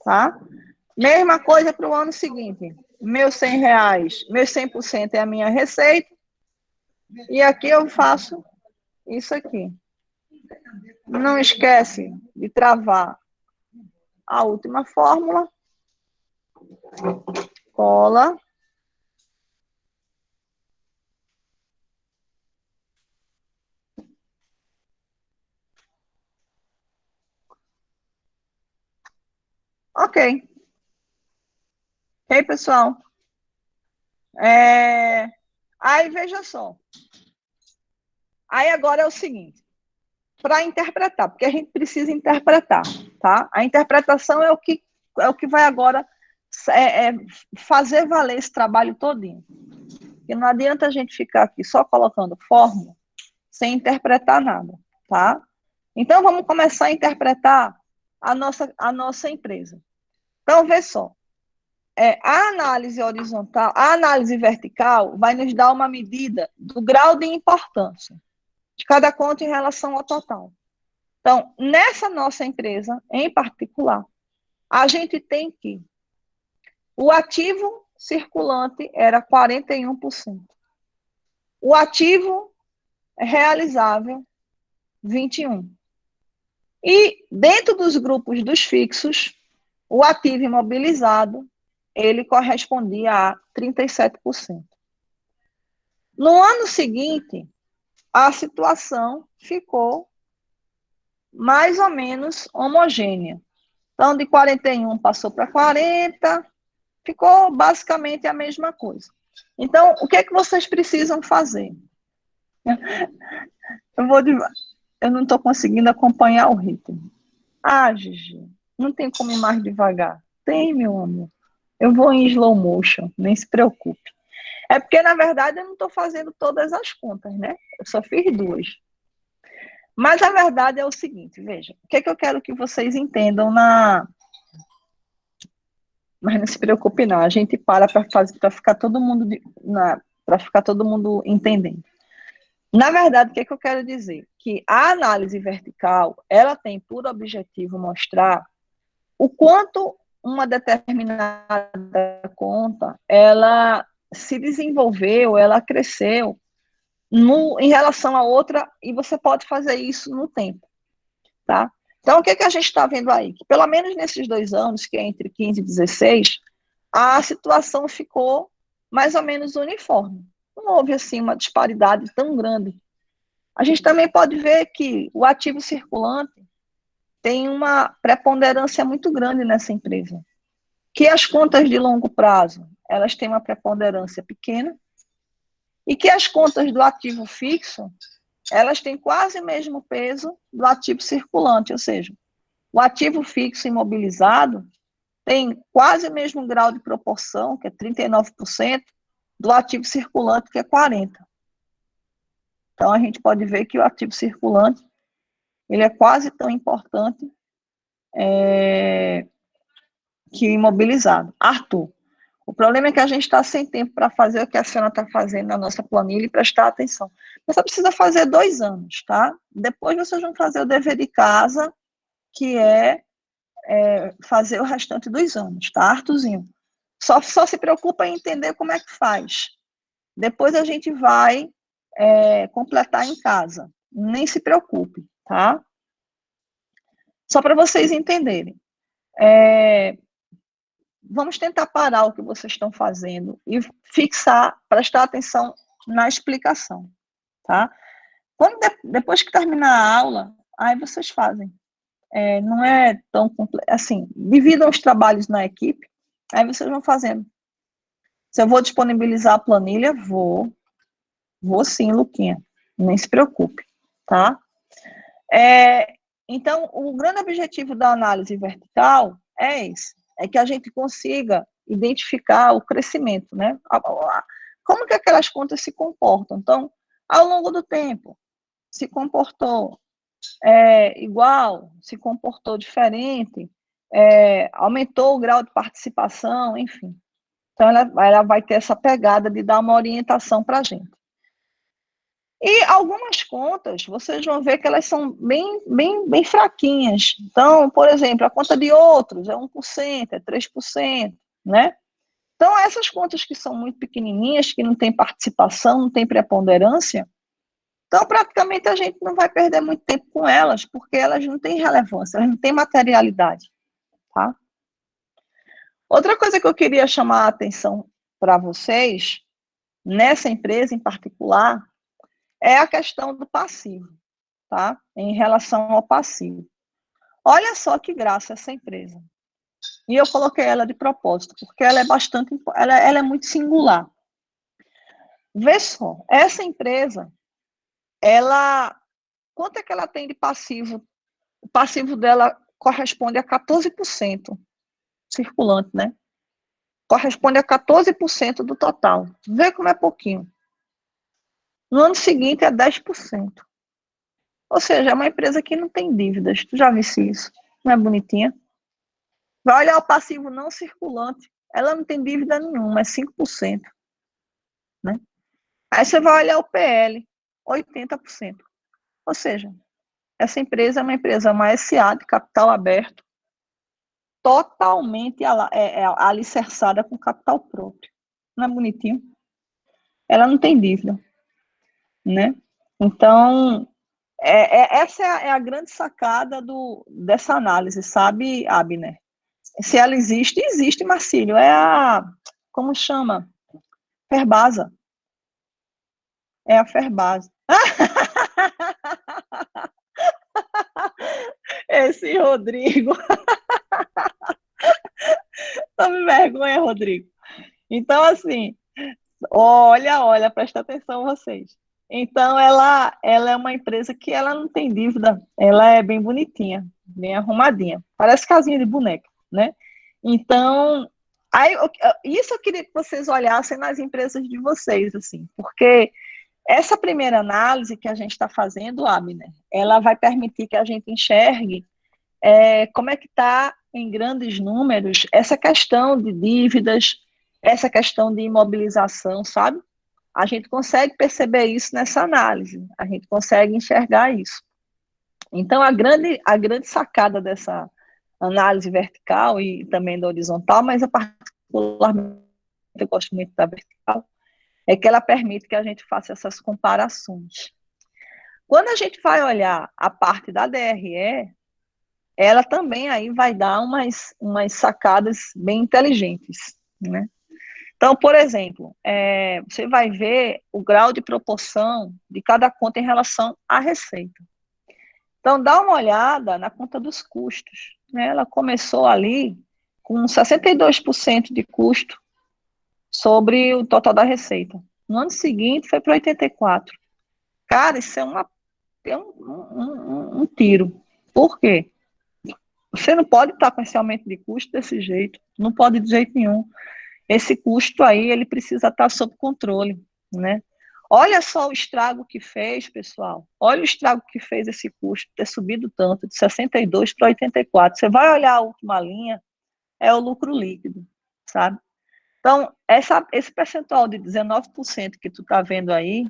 Tá? Mesma coisa para o ano seguinte. Meus R$100, meus 100% é a minha receita. E aqui eu faço isso aqui. Não esquece de travar a última fórmula. Cola. Ok. Ok, pessoal? Aí, veja só. Aí agora é o seguinte. Para interpretar, porque a gente precisa interpretar, tá? A interpretação é o que vai agora fazer valer esse trabalho todinho. Porque não adianta a gente ficar aqui só colocando fórmula sem interpretar nada, tá? Então, vamos começar a interpretar a nossa empresa. Então, vê só. A análise horizontal, a análise vertical vai nos dar uma medida do grau de importância de cada conta em relação ao total. Então, nessa nossa empresa, em particular, a gente tem que o ativo circulante era 41%. O ativo realizável, 21%. E dentro dos grupos dos fixos, o ativo imobilizado, ele correspondia a 37%. No ano seguinte, a situação ficou mais ou menos homogênea. Então, de 41 passou para 40, ficou basicamente a mesma coisa. Então, o que é que vocês precisam fazer? Eu não estou conseguindo acompanhar o ritmo. Ah, Gigi, não tem como ir mais devagar. Tem, meu amor. Eu vou em slow motion, nem se preocupe. É porque, na verdade, eu não estou fazendo todas as contas, né? Eu só fiz duas. Mas a verdade é o seguinte, veja, o que é que eu quero que vocês entendam na... Mas não se preocupe não, a gente para fazer para ficar todo mundo para ficar todo mundo entendendo. Na verdade, o que é que eu quero dizer? Que a análise vertical, ela tem por objetivo mostrar o quanto uma determinada conta, ela se desenvolveu, ela cresceu em relação a outra, e você pode fazer isso no tempo, tá? Então, o que é que a gente está vendo aí? Que pelo menos nesses 2 anos, que é entre 15 e 16, a situação ficou mais ou menos uniforme. Não houve, assim, uma disparidade tão grande. A gente também pode ver que o ativo circulante tem uma preponderância muito grande nessa empresa. Que as contas de longo prazo, elas têm uma preponderância pequena, e que as contas do ativo fixo, elas têm quase o mesmo peso do ativo circulante, ou seja, o ativo fixo imobilizado tem quase o mesmo grau de proporção, que é 39%, do ativo circulante, que é 40%. Então, a gente pode ver que o ativo circulante, ele é quase tão importante que o imobilizado. Arthur, o problema é que a gente está sem tempo para fazer o que a senhora está fazendo na nossa planilha e prestar atenção. Você precisa fazer 2 anos, tá? Depois vocês vão fazer o dever de casa, que é fazer o restante dos anos, tá, Arthurzinho? Só se preocupa em entender como é que faz. Depois a gente vai completar em casa. Nem se preocupe, tá? Só para vocês entenderem. Vamos tentar parar o que vocês estão fazendo e fixar, prestar atenção na explicação, tá? Depois que terminar a aula, aí vocês fazem. Não é tão complexo, assim, dividam os trabalhos na equipe, aí vocês vão fazendo. Se eu vou disponibilizar a planilha, vou sim, Luquinha, nem se preocupe, tá? Então, o grande objetivo da análise vertical é esse, é que a gente consiga identificar o crescimento, né? Como que aquelas contas se comportam. Então, ao longo do tempo, se comportou igual, se comportou diferente, aumentou o grau de participação, enfim. Então, ela vai ter essa pegada de dar uma orientação para a gente. E algumas contas, vocês vão ver que elas são bem fraquinhas. Então, por exemplo, a conta de outros é 1%, é 3%, né? Então, essas contas que são muito pequenininhas, que não tem participação, não tem preponderância, então, praticamente, a gente não vai perder muito tempo com elas, porque elas não têm relevância, elas não têm materialidade, tá? Outra coisa que eu queria chamar a atenção para vocês, nessa empresa em particular, é a questão do passivo, tá? Em relação ao passivo. Olha só que graça essa empresa. E eu coloquei ela de propósito, porque ela é bastante, ela é muito singular. Vê só, essa empresa, quanto é que ela tem de passivo? O passivo dela corresponde a 14% circulante, né? Corresponde a 14% do total. Vê como é pouquinho. No ano seguinte é 10%. Ou seja, é uma empresa que não tem dívidas. Tu já visse isso? Não é bonitinha? Vai olhar o passivo não circulante. Ela não tem dívida nenhuma, é 5%. Né? Aí você vai olhar o PL, 80%. Ou seja, essa empresa é uma empresa, uma SA de capital aberto, totalmente alicerçada com capital próprio. Não é bonitinho? Ela não tem dívida, né? Então, essa é a grande sacada dessa análise, sabe, Abner? Se ela existe, existe, Marcílio. Como chama? Ferbasa. É a Ferbasa. Esse Rodrigo. Tome vergonha, Rodrigo. Então, assim, Olha, presta atenção vocês. Então, ela é uma empresa que ela não tem dívida, ela é bem bonitinha, bem arrumadinha, parece casinha de boneca, né? Então, isso eu queria que vocês olhassem nas empresas de vocês, assim, porque essa primeira análise que a gente está fazendo, Abner, ela vai permitir que a gente enxergue como é que está em grandes números essa questão de dívidas, essa questão de imobilização, sabe? A gente consegue perceber isso nessa análise, a gente consegue enxergar isso. Então, a grande sacada dessa análise vertical e também da horizontal, mas eu particularmente eu gosto muito da vertical, é que ela permite que a gente faça essas comparações. Quando a gente vai olhar a parte da DRE, ela também aí vai dar umas sacadas bem inteligentes, né? Então, por exemplo, você vai ver o grau de proporção de cada conta em relação à receita. Então, dá uma olhada na conta dos custos, né? Ela começou ali com 62% de custo sobre o total da receita. No ano seguinte, foi para 84%. Cara, isso é um tiro. Por quê? Você não pode estar com esse aumento de custo desse jeito, não pode de jeito nenhum. Esse custo aí, ele precisa estar sob controle, né? Olha só o estrago que fez, pessoal. Olha o estrago que fez esse custo ter subido tanto, de 62 para 84. Você vai olhar a última linha, é o lucro líquido, sabe? Então, esse percentual de 19% que tu está vendo aí,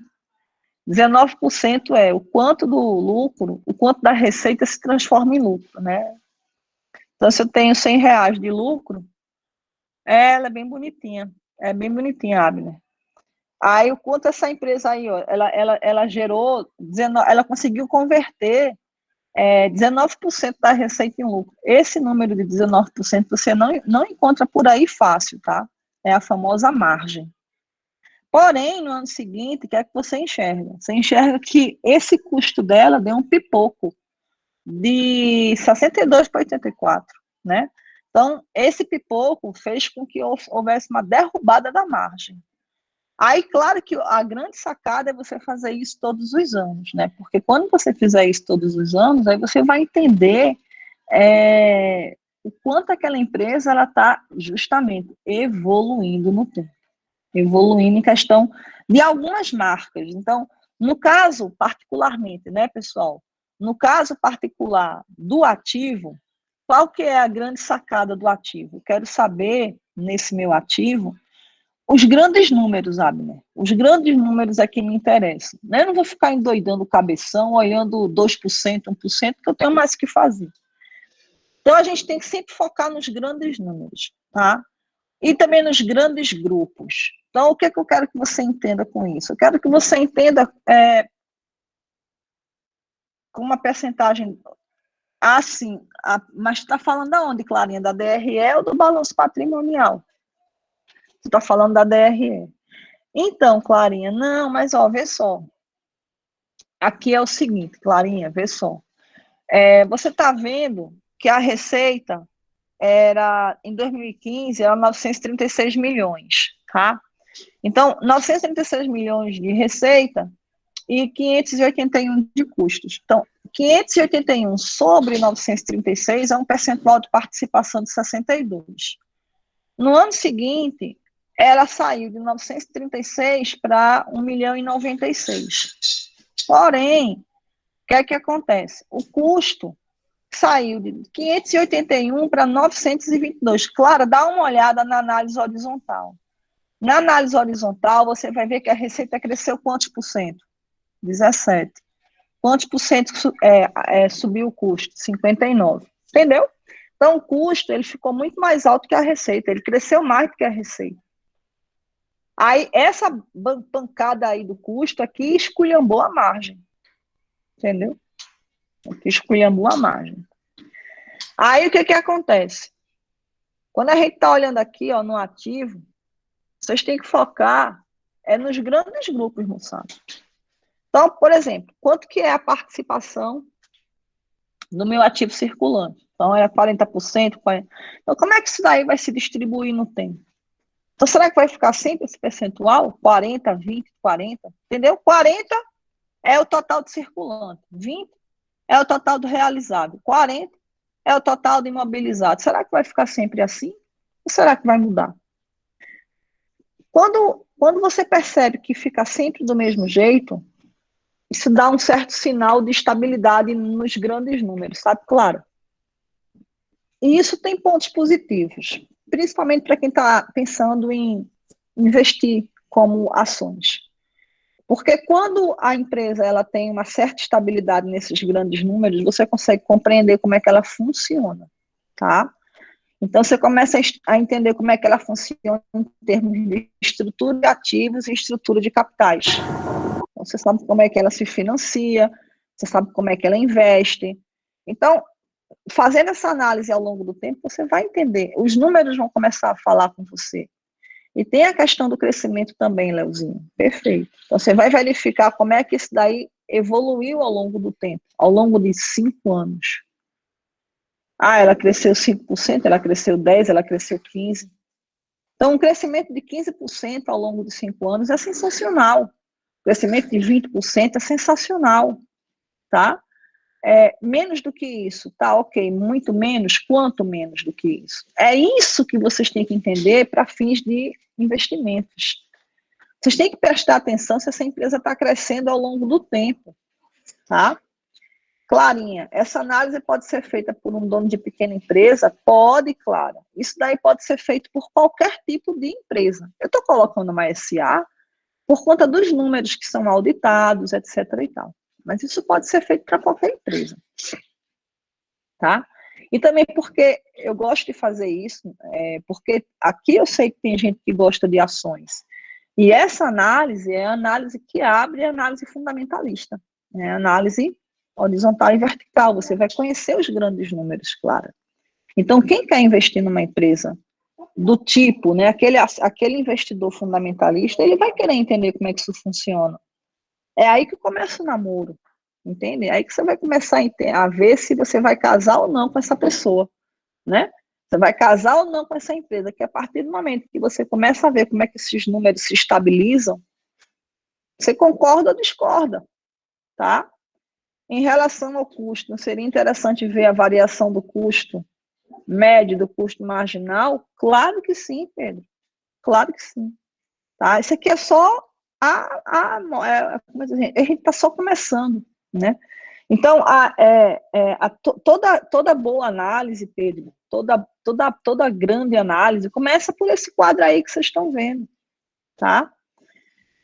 19% é o quanto do lucro, o quanto da receita se transforma em lucro, né? Então, se eu tenho R$ 100 de lucro, ela é bem bonitinha, Abner. Aí, o quanto essa empresa aí, ó, ela gerou, ela conseguiu converter 19% da receita em lucro. Esse número de 19% você não encontra por aí fácil, tá? É a famosa margem. Porém, no ano seguinte, o que é que você enxerga? Você enxerga que esse custo dela deu um pipoco de 62 para 84, né? Então, esse pipoco fez com que houvesse uma derrubada da margem. Aí, claro que a grande sacada é você fazer isso todos os anos, né? Porque quando você fizer isso todos os anos, aí você vai entender o quanto aquela empresa ela está justamente evoluindo no tempo, evoluindo em questão de algumas marcas. Então, no caso particularmente, né, pessoal? No caso particular do ativo, qual que é a grande sacada do ativo? Quero saber, nesse meu ativo, os grandes números, Abner. Os grandes números é que me interessam. Né? Eu não vou ficar endoidando o cabeção, olhando 2%, 1%, que eu tenho mais o que fazer. Então, a gente tem que sempre focar nos grandes números, tá? E também nos grandes grupos. Então, o que é que eu quero que você entenda com isso? Eu quero que você entenda com uma percentagem assim, mas está falando aonde, Clarinha? Da DRE ou do balanço patrimonial? Você está falando da DRE. Então, Clarinha, não, mas ó, vê só. Aqui é o seguinte, Clarinha, vê só. Você está vendo que a receita em 2015, era 936 milhões, tá? Então, 936 milhões de receita e 581 de custos. Então, 581 sobre 936 é um percentual de participação de 62. No ano seguinte, ela saiu de 936 para 1 milhão e 96. Porém, o que é que acontece? O custo saiu de 581 para 922. Claro, dá uma olhada na análise horizontal. Na análise horizontal, você vai ver que a receita cresceu quantos por cento? 17. Quantos por cento subiu o custo? 59. Entendeu? Então, o custo ele ficou muito mais alto que a receita. Ele cresceu mais do que a receita. Aí, essa pancada aí do custo aqui esculhambou a margem. Entendeu? Aqui esculhambou a margem. Aí, o que acontece? Quando a gente está olhando aqui, ó, no ativo, vocês têm que focar nos grandes grupos, moçada. Então, por exemplo, quanto que é a participação no meu ativo circulante? Então, era 40%, 40%. Então, como é que isso daí vai se distribuir no tempo? Então, será que vai ficar sempre esse percentual? 40, 20, 40? Entendeu? 40 é o total de circulante, 20 é o total do realizado, 40 é o total de imobilizado. Será que vai ficar sempre assim? Ou será que vai mudar? Quando você percebe que fica sempre do mesmo jeito, isso dá um certo sinal de estabilidade nos grandes números, sabe? Claro. E isso tem pontos positivos, principalmente para quem está pensando em investir como ações. Porque quando a empresa ela tem uma certa estabilidade nesses grandes números, você consegue compreender como é que ela funciona, tá? Então, você começa a entender como é que ela funciona em termos de estrutura de ativos e estrutura de capitais. Então, você sabe como é que ela se financia, você sabe como é que ela investe. Então, fazendo essa análise ao longo do tempo, você vai entender. Os números vão começar a falar com você. E tem a questão do crescimento também, Leozinho. Perfeito. Então, você vai verificar como é que isso daí evoluiu ao longo do tempo, ao longo de 5 anos. Ah, ela cresceu 5%, ela cresceu 10%, ela cresceu 15%. Então, um crescimento de 15% ao longo de 5 anos é sensacional. O crescimento de 20% é sensacional, tá? Menos do que isso, tá ok, muito menos, quanto menos do que isso? É isso que vocês têm que entender para fins de investimentos. Vocês têm que prestar atenção se essa empresa está crescendo ao longo do tempo, tá? Clarinha, essa análise pode ser feita por um dono de pequena empresa? Pode, Clara. Isso daí pode ser feito por qualquer tipo de empresa. Eu estou colocando uma SA por conta dos números que são auditados, etc. e tal. Mas isso pode ser feito para qualquer empresa, tá? E também porque eu gosto de fazer isso, porque aqui eu sei que tem gente que gosta de ações. E essa análise é a análise que abre a análise fundamentalista, né? A análise horizontal e vertical. Você vai conhecer os grandes números, claro. Então, quem quer investir numa empresa do tipo, né, aquele investidor fundamentalista, ele vai querer entender como é que isso funciona. É aí que começa o namoro, entende? É aí que você vai começar a ver se você vai casar ou não com essa pessoa, né? Você vai casar ou não com essa empresa, que a partir do momento que você começa a ver como é que esses números se estabilizam, você concorda ou discorda, tá? Em relação ao custo, não seria interessante ver a variação do custo médio, do custo marginal? Claro que sim, Pedro. Claro que sim. Tá? Isso aqui é só a gente está só começando, né? Então, toda boa análise, Pedro, toda grande análise começa por esse quadro aí que vocês estão vendo, tá?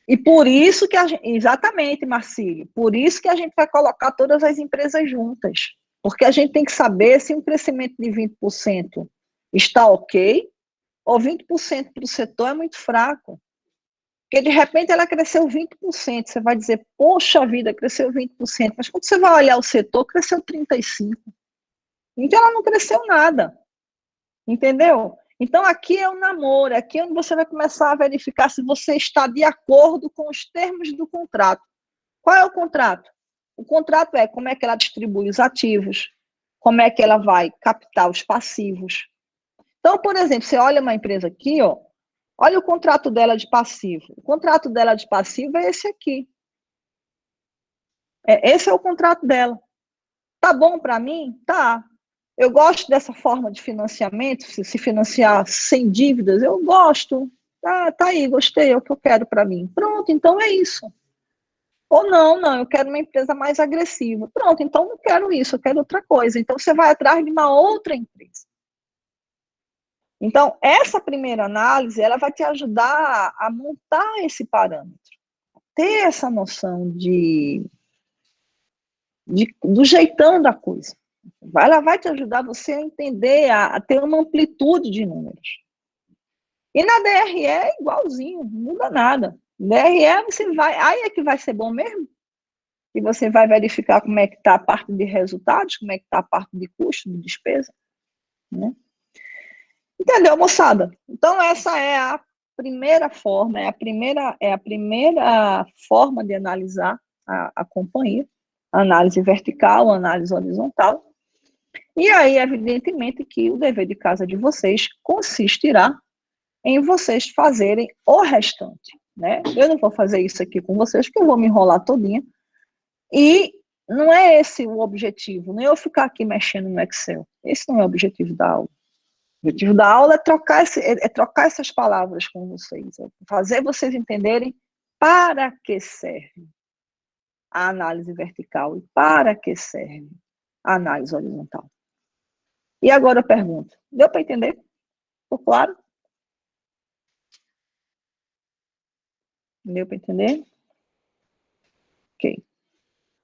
E por isso que exatamente, Marcílio, por isso que a gente vai colocar todas as empresas juntas, porque a gente tem que saber se um crescimento de 20% está ok, ou 20% para o setor é muito fraco. Porque de repente ela cresceu 20%, você vai dizer, poxa vida, cresceu 20%, mas quando você vai olhar o setor, cresceu 35%. Então ela não cresceu nada, entendeu? Então aqui é o namoro, aqui é onde você vai começar a verificar se você está de acordo com os termos do contrato. Qual é o contrato? O contrato é como é que ela distribui os ativos, como é que ela vai captar os passivos. Então, por exemplo, você olha uma empresa aqui, ó, olha o contrato dela de passivo. O contrato dela de passivo é esse aqui. Esse é o contrato dela. Tá bom para mim? Tá. Eu gosto dessa forma de financiamento, se financiar sem dívidas, eu gosto. Tá aí, gostei, é o que eu quero para mim. Pronto, então é isso. Ou não, eu quero uma empresa mais agressiva. Pronto, então não quero isso, eu quero outra coisa. Então você vai atrás de uma outra empresa. Então, essa primeira análise, ela vai te ajudar a montar esse parâmetro, ter essa noção do jeitão da coisa. Ela vai te ajudar você a entender, a ter uma amplitude de números. E na DRE é igualzinho, não muda nada. DRE você vai, aí é que vai ser bom mesmo. E você vai verificar como é que está a parte de resultados, como é que está a parte de custo, de despesa, né? Entendeu, moçada? Então, essa é a primeira forma, é a primeira forma de analisar a companhia, análise vertical, análise horizontal. E aí, evidentemente, que o dever de casa de vocês consistirá em vocês fazerem o restante, né? Eu não vou fazer isso aqui com vocês, porque eu vou me enrolar todinha. E não é esse o objetivo, não é eu ficar aqui mexendo no Excel. Esse não é o objetivo da aula. O objetivo da aula é trocar essas palavras com vocês, é fazer vocês entenderem para que serve a análise vertical e para que serve a análise horizontal. E agora eu pergunto, deu para entender? Ficou claro? Deu para entender? Ok.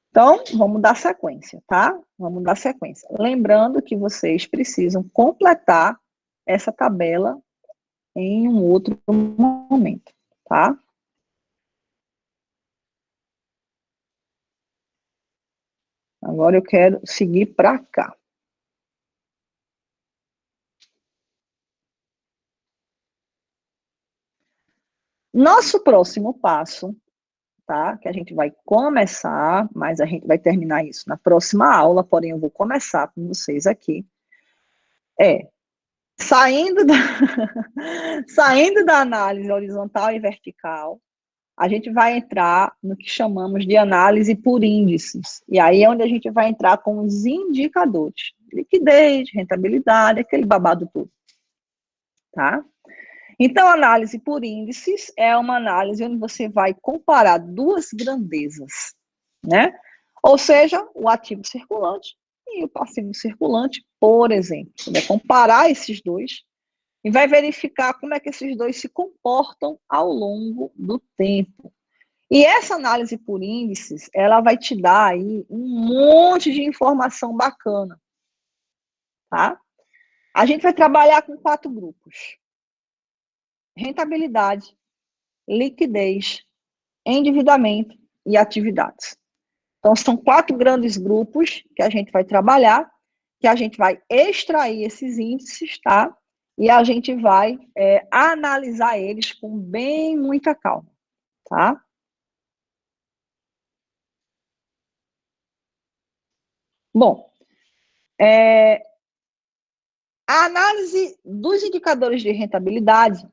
Então, vamos dar sequência, tá? Vamos dar sequência. Lembrando que vocês precisam completar essa tabela em um outro momento, tá? Agora eu quero seguir para cá. Nosso próximo passo, tá? Que a gente vai começar, mas a gente vai terminar isso na próxima aula, porém eu vou começar com vocês aqui. Saindo da, saindo da análise horizontal e vertical, a gente vai entrar no que chamamos de análise por índices. E aí é onde a gente vai entrar com os indicadores. Liquidez, rentabilidade, aquele babado todo. Tá? Então, análise por índices é uma análise onde você vai comparar duas grandezas, né? Ou seja, o ativo circulante e o passivo circulante, por exemplo. Você vai comparar esses dois e vai verificar como é que esses dois se comportam ao longo do tempo. E essa análise por índices, ela vai te dar aí um monte de informação bacana, tá? A gente vai trabalhar com 4 grupos: rentabilidade, liquidez, endividamento e atividades. Então, são 4 grandes grupos que a gente vai trabalhar, que a gente vai extrair esses índices, tá? E a gente vai analisar eles com bem muita calma, tá? Bom, a análise dos indicadores de rentabilidade,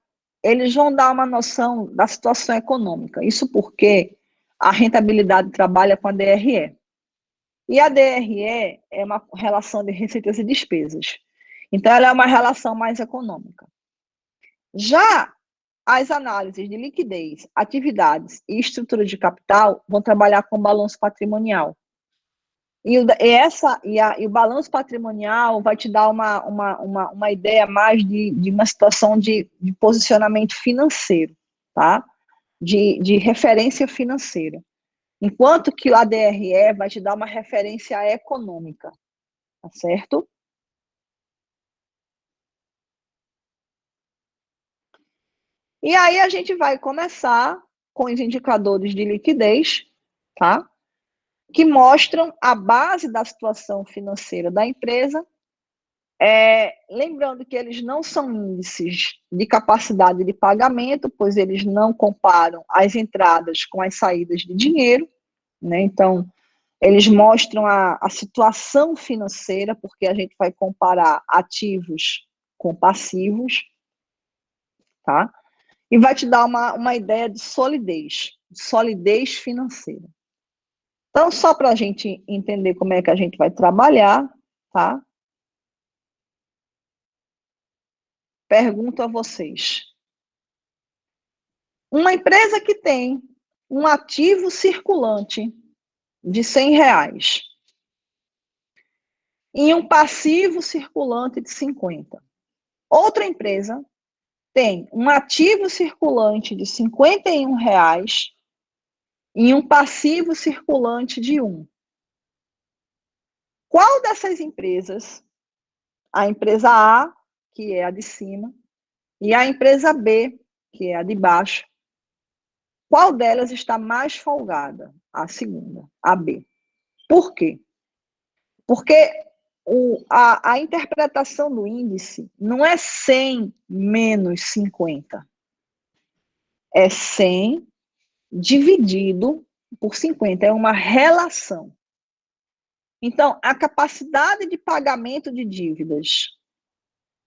eles vão dar uma noção da situação econômica. Isso porque a rentabilidade trabalha com a DRE. E a DRE é uma relação de receitas e despesas. Então, ela é uma relação mais econômica. Já as análises de liquidez, atividades e estrutura de capital vão trabalhar com balanço patrimonial. E o balanço patrimonial vai te dar uma ideia mais de uma situação de posicionamento financeiro, tá? De referência financeira. Enquanto que o ADRE vai te dar uma referência econômica, tá certo? E aí a gente vai começar com os indicadores de liquidez, tá? Que mostram a base da situação financeira da empresa. Lembrando que eles não são índices de capacidade de pagamento, pois eles não comparam as entradas com as saídas de dinheiro, né? Então, eles mostram a situação financeira, porque a gente vai comparar ativos com passivos, tá? E vai te dar uma ideia de solidez financeira. Então, só para a gente entender como é que a gente vai trabalhar, tá? Pergunto a vocês. Uma empresa que tem um ativo circulante de R$ 100 e um passivo circulante de 50. Outra empresa tem um ativo circulante de R$ 51 e um passivo circulante de 1. Qual dessas empresas, a empresa A, que é a de cima, e a empresa B, que é a de baixo, qual delas está mais folgada? A segunda, a B. Por quê? Porque a interpretação do índice não é 100 menos 50. É 100 dividido por 50. É uma relação. Então, a capacidade de pagamento de dívidas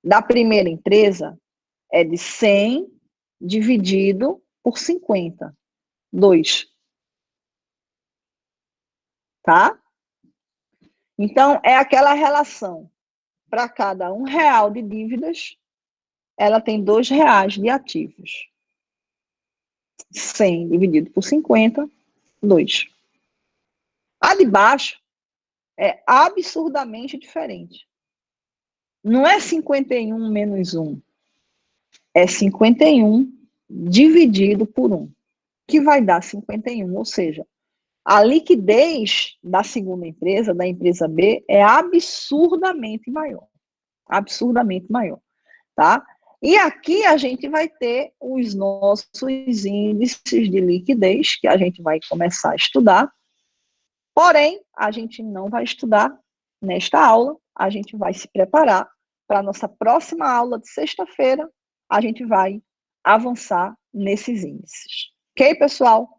da primeira empresa É de 100 dividido por 50. 2. Tá? Então, é aquela relação. Para cada R$ 1 de dívidas, ela tem R$ 2 de ativos. 100 dividido por 50, 2. A de baixo é absurdamente diferente. Não é 51 menos 1. É 51 dividido por 1, que vai dar 51. Ou seja, a liquidez da segunda empresa, da empresa B, é absurdamente maior. Absurdamente maior, tá? E aqui a gente vai ter os nossos índices de liquidez, que a gente vai começar a estudar. Porém, a gente não vai estudar nesta aula, a gente vai se preparar para a nossa próxima aula de sexta-feira, a gente vai avançar nesses índices. Ok, pessoal?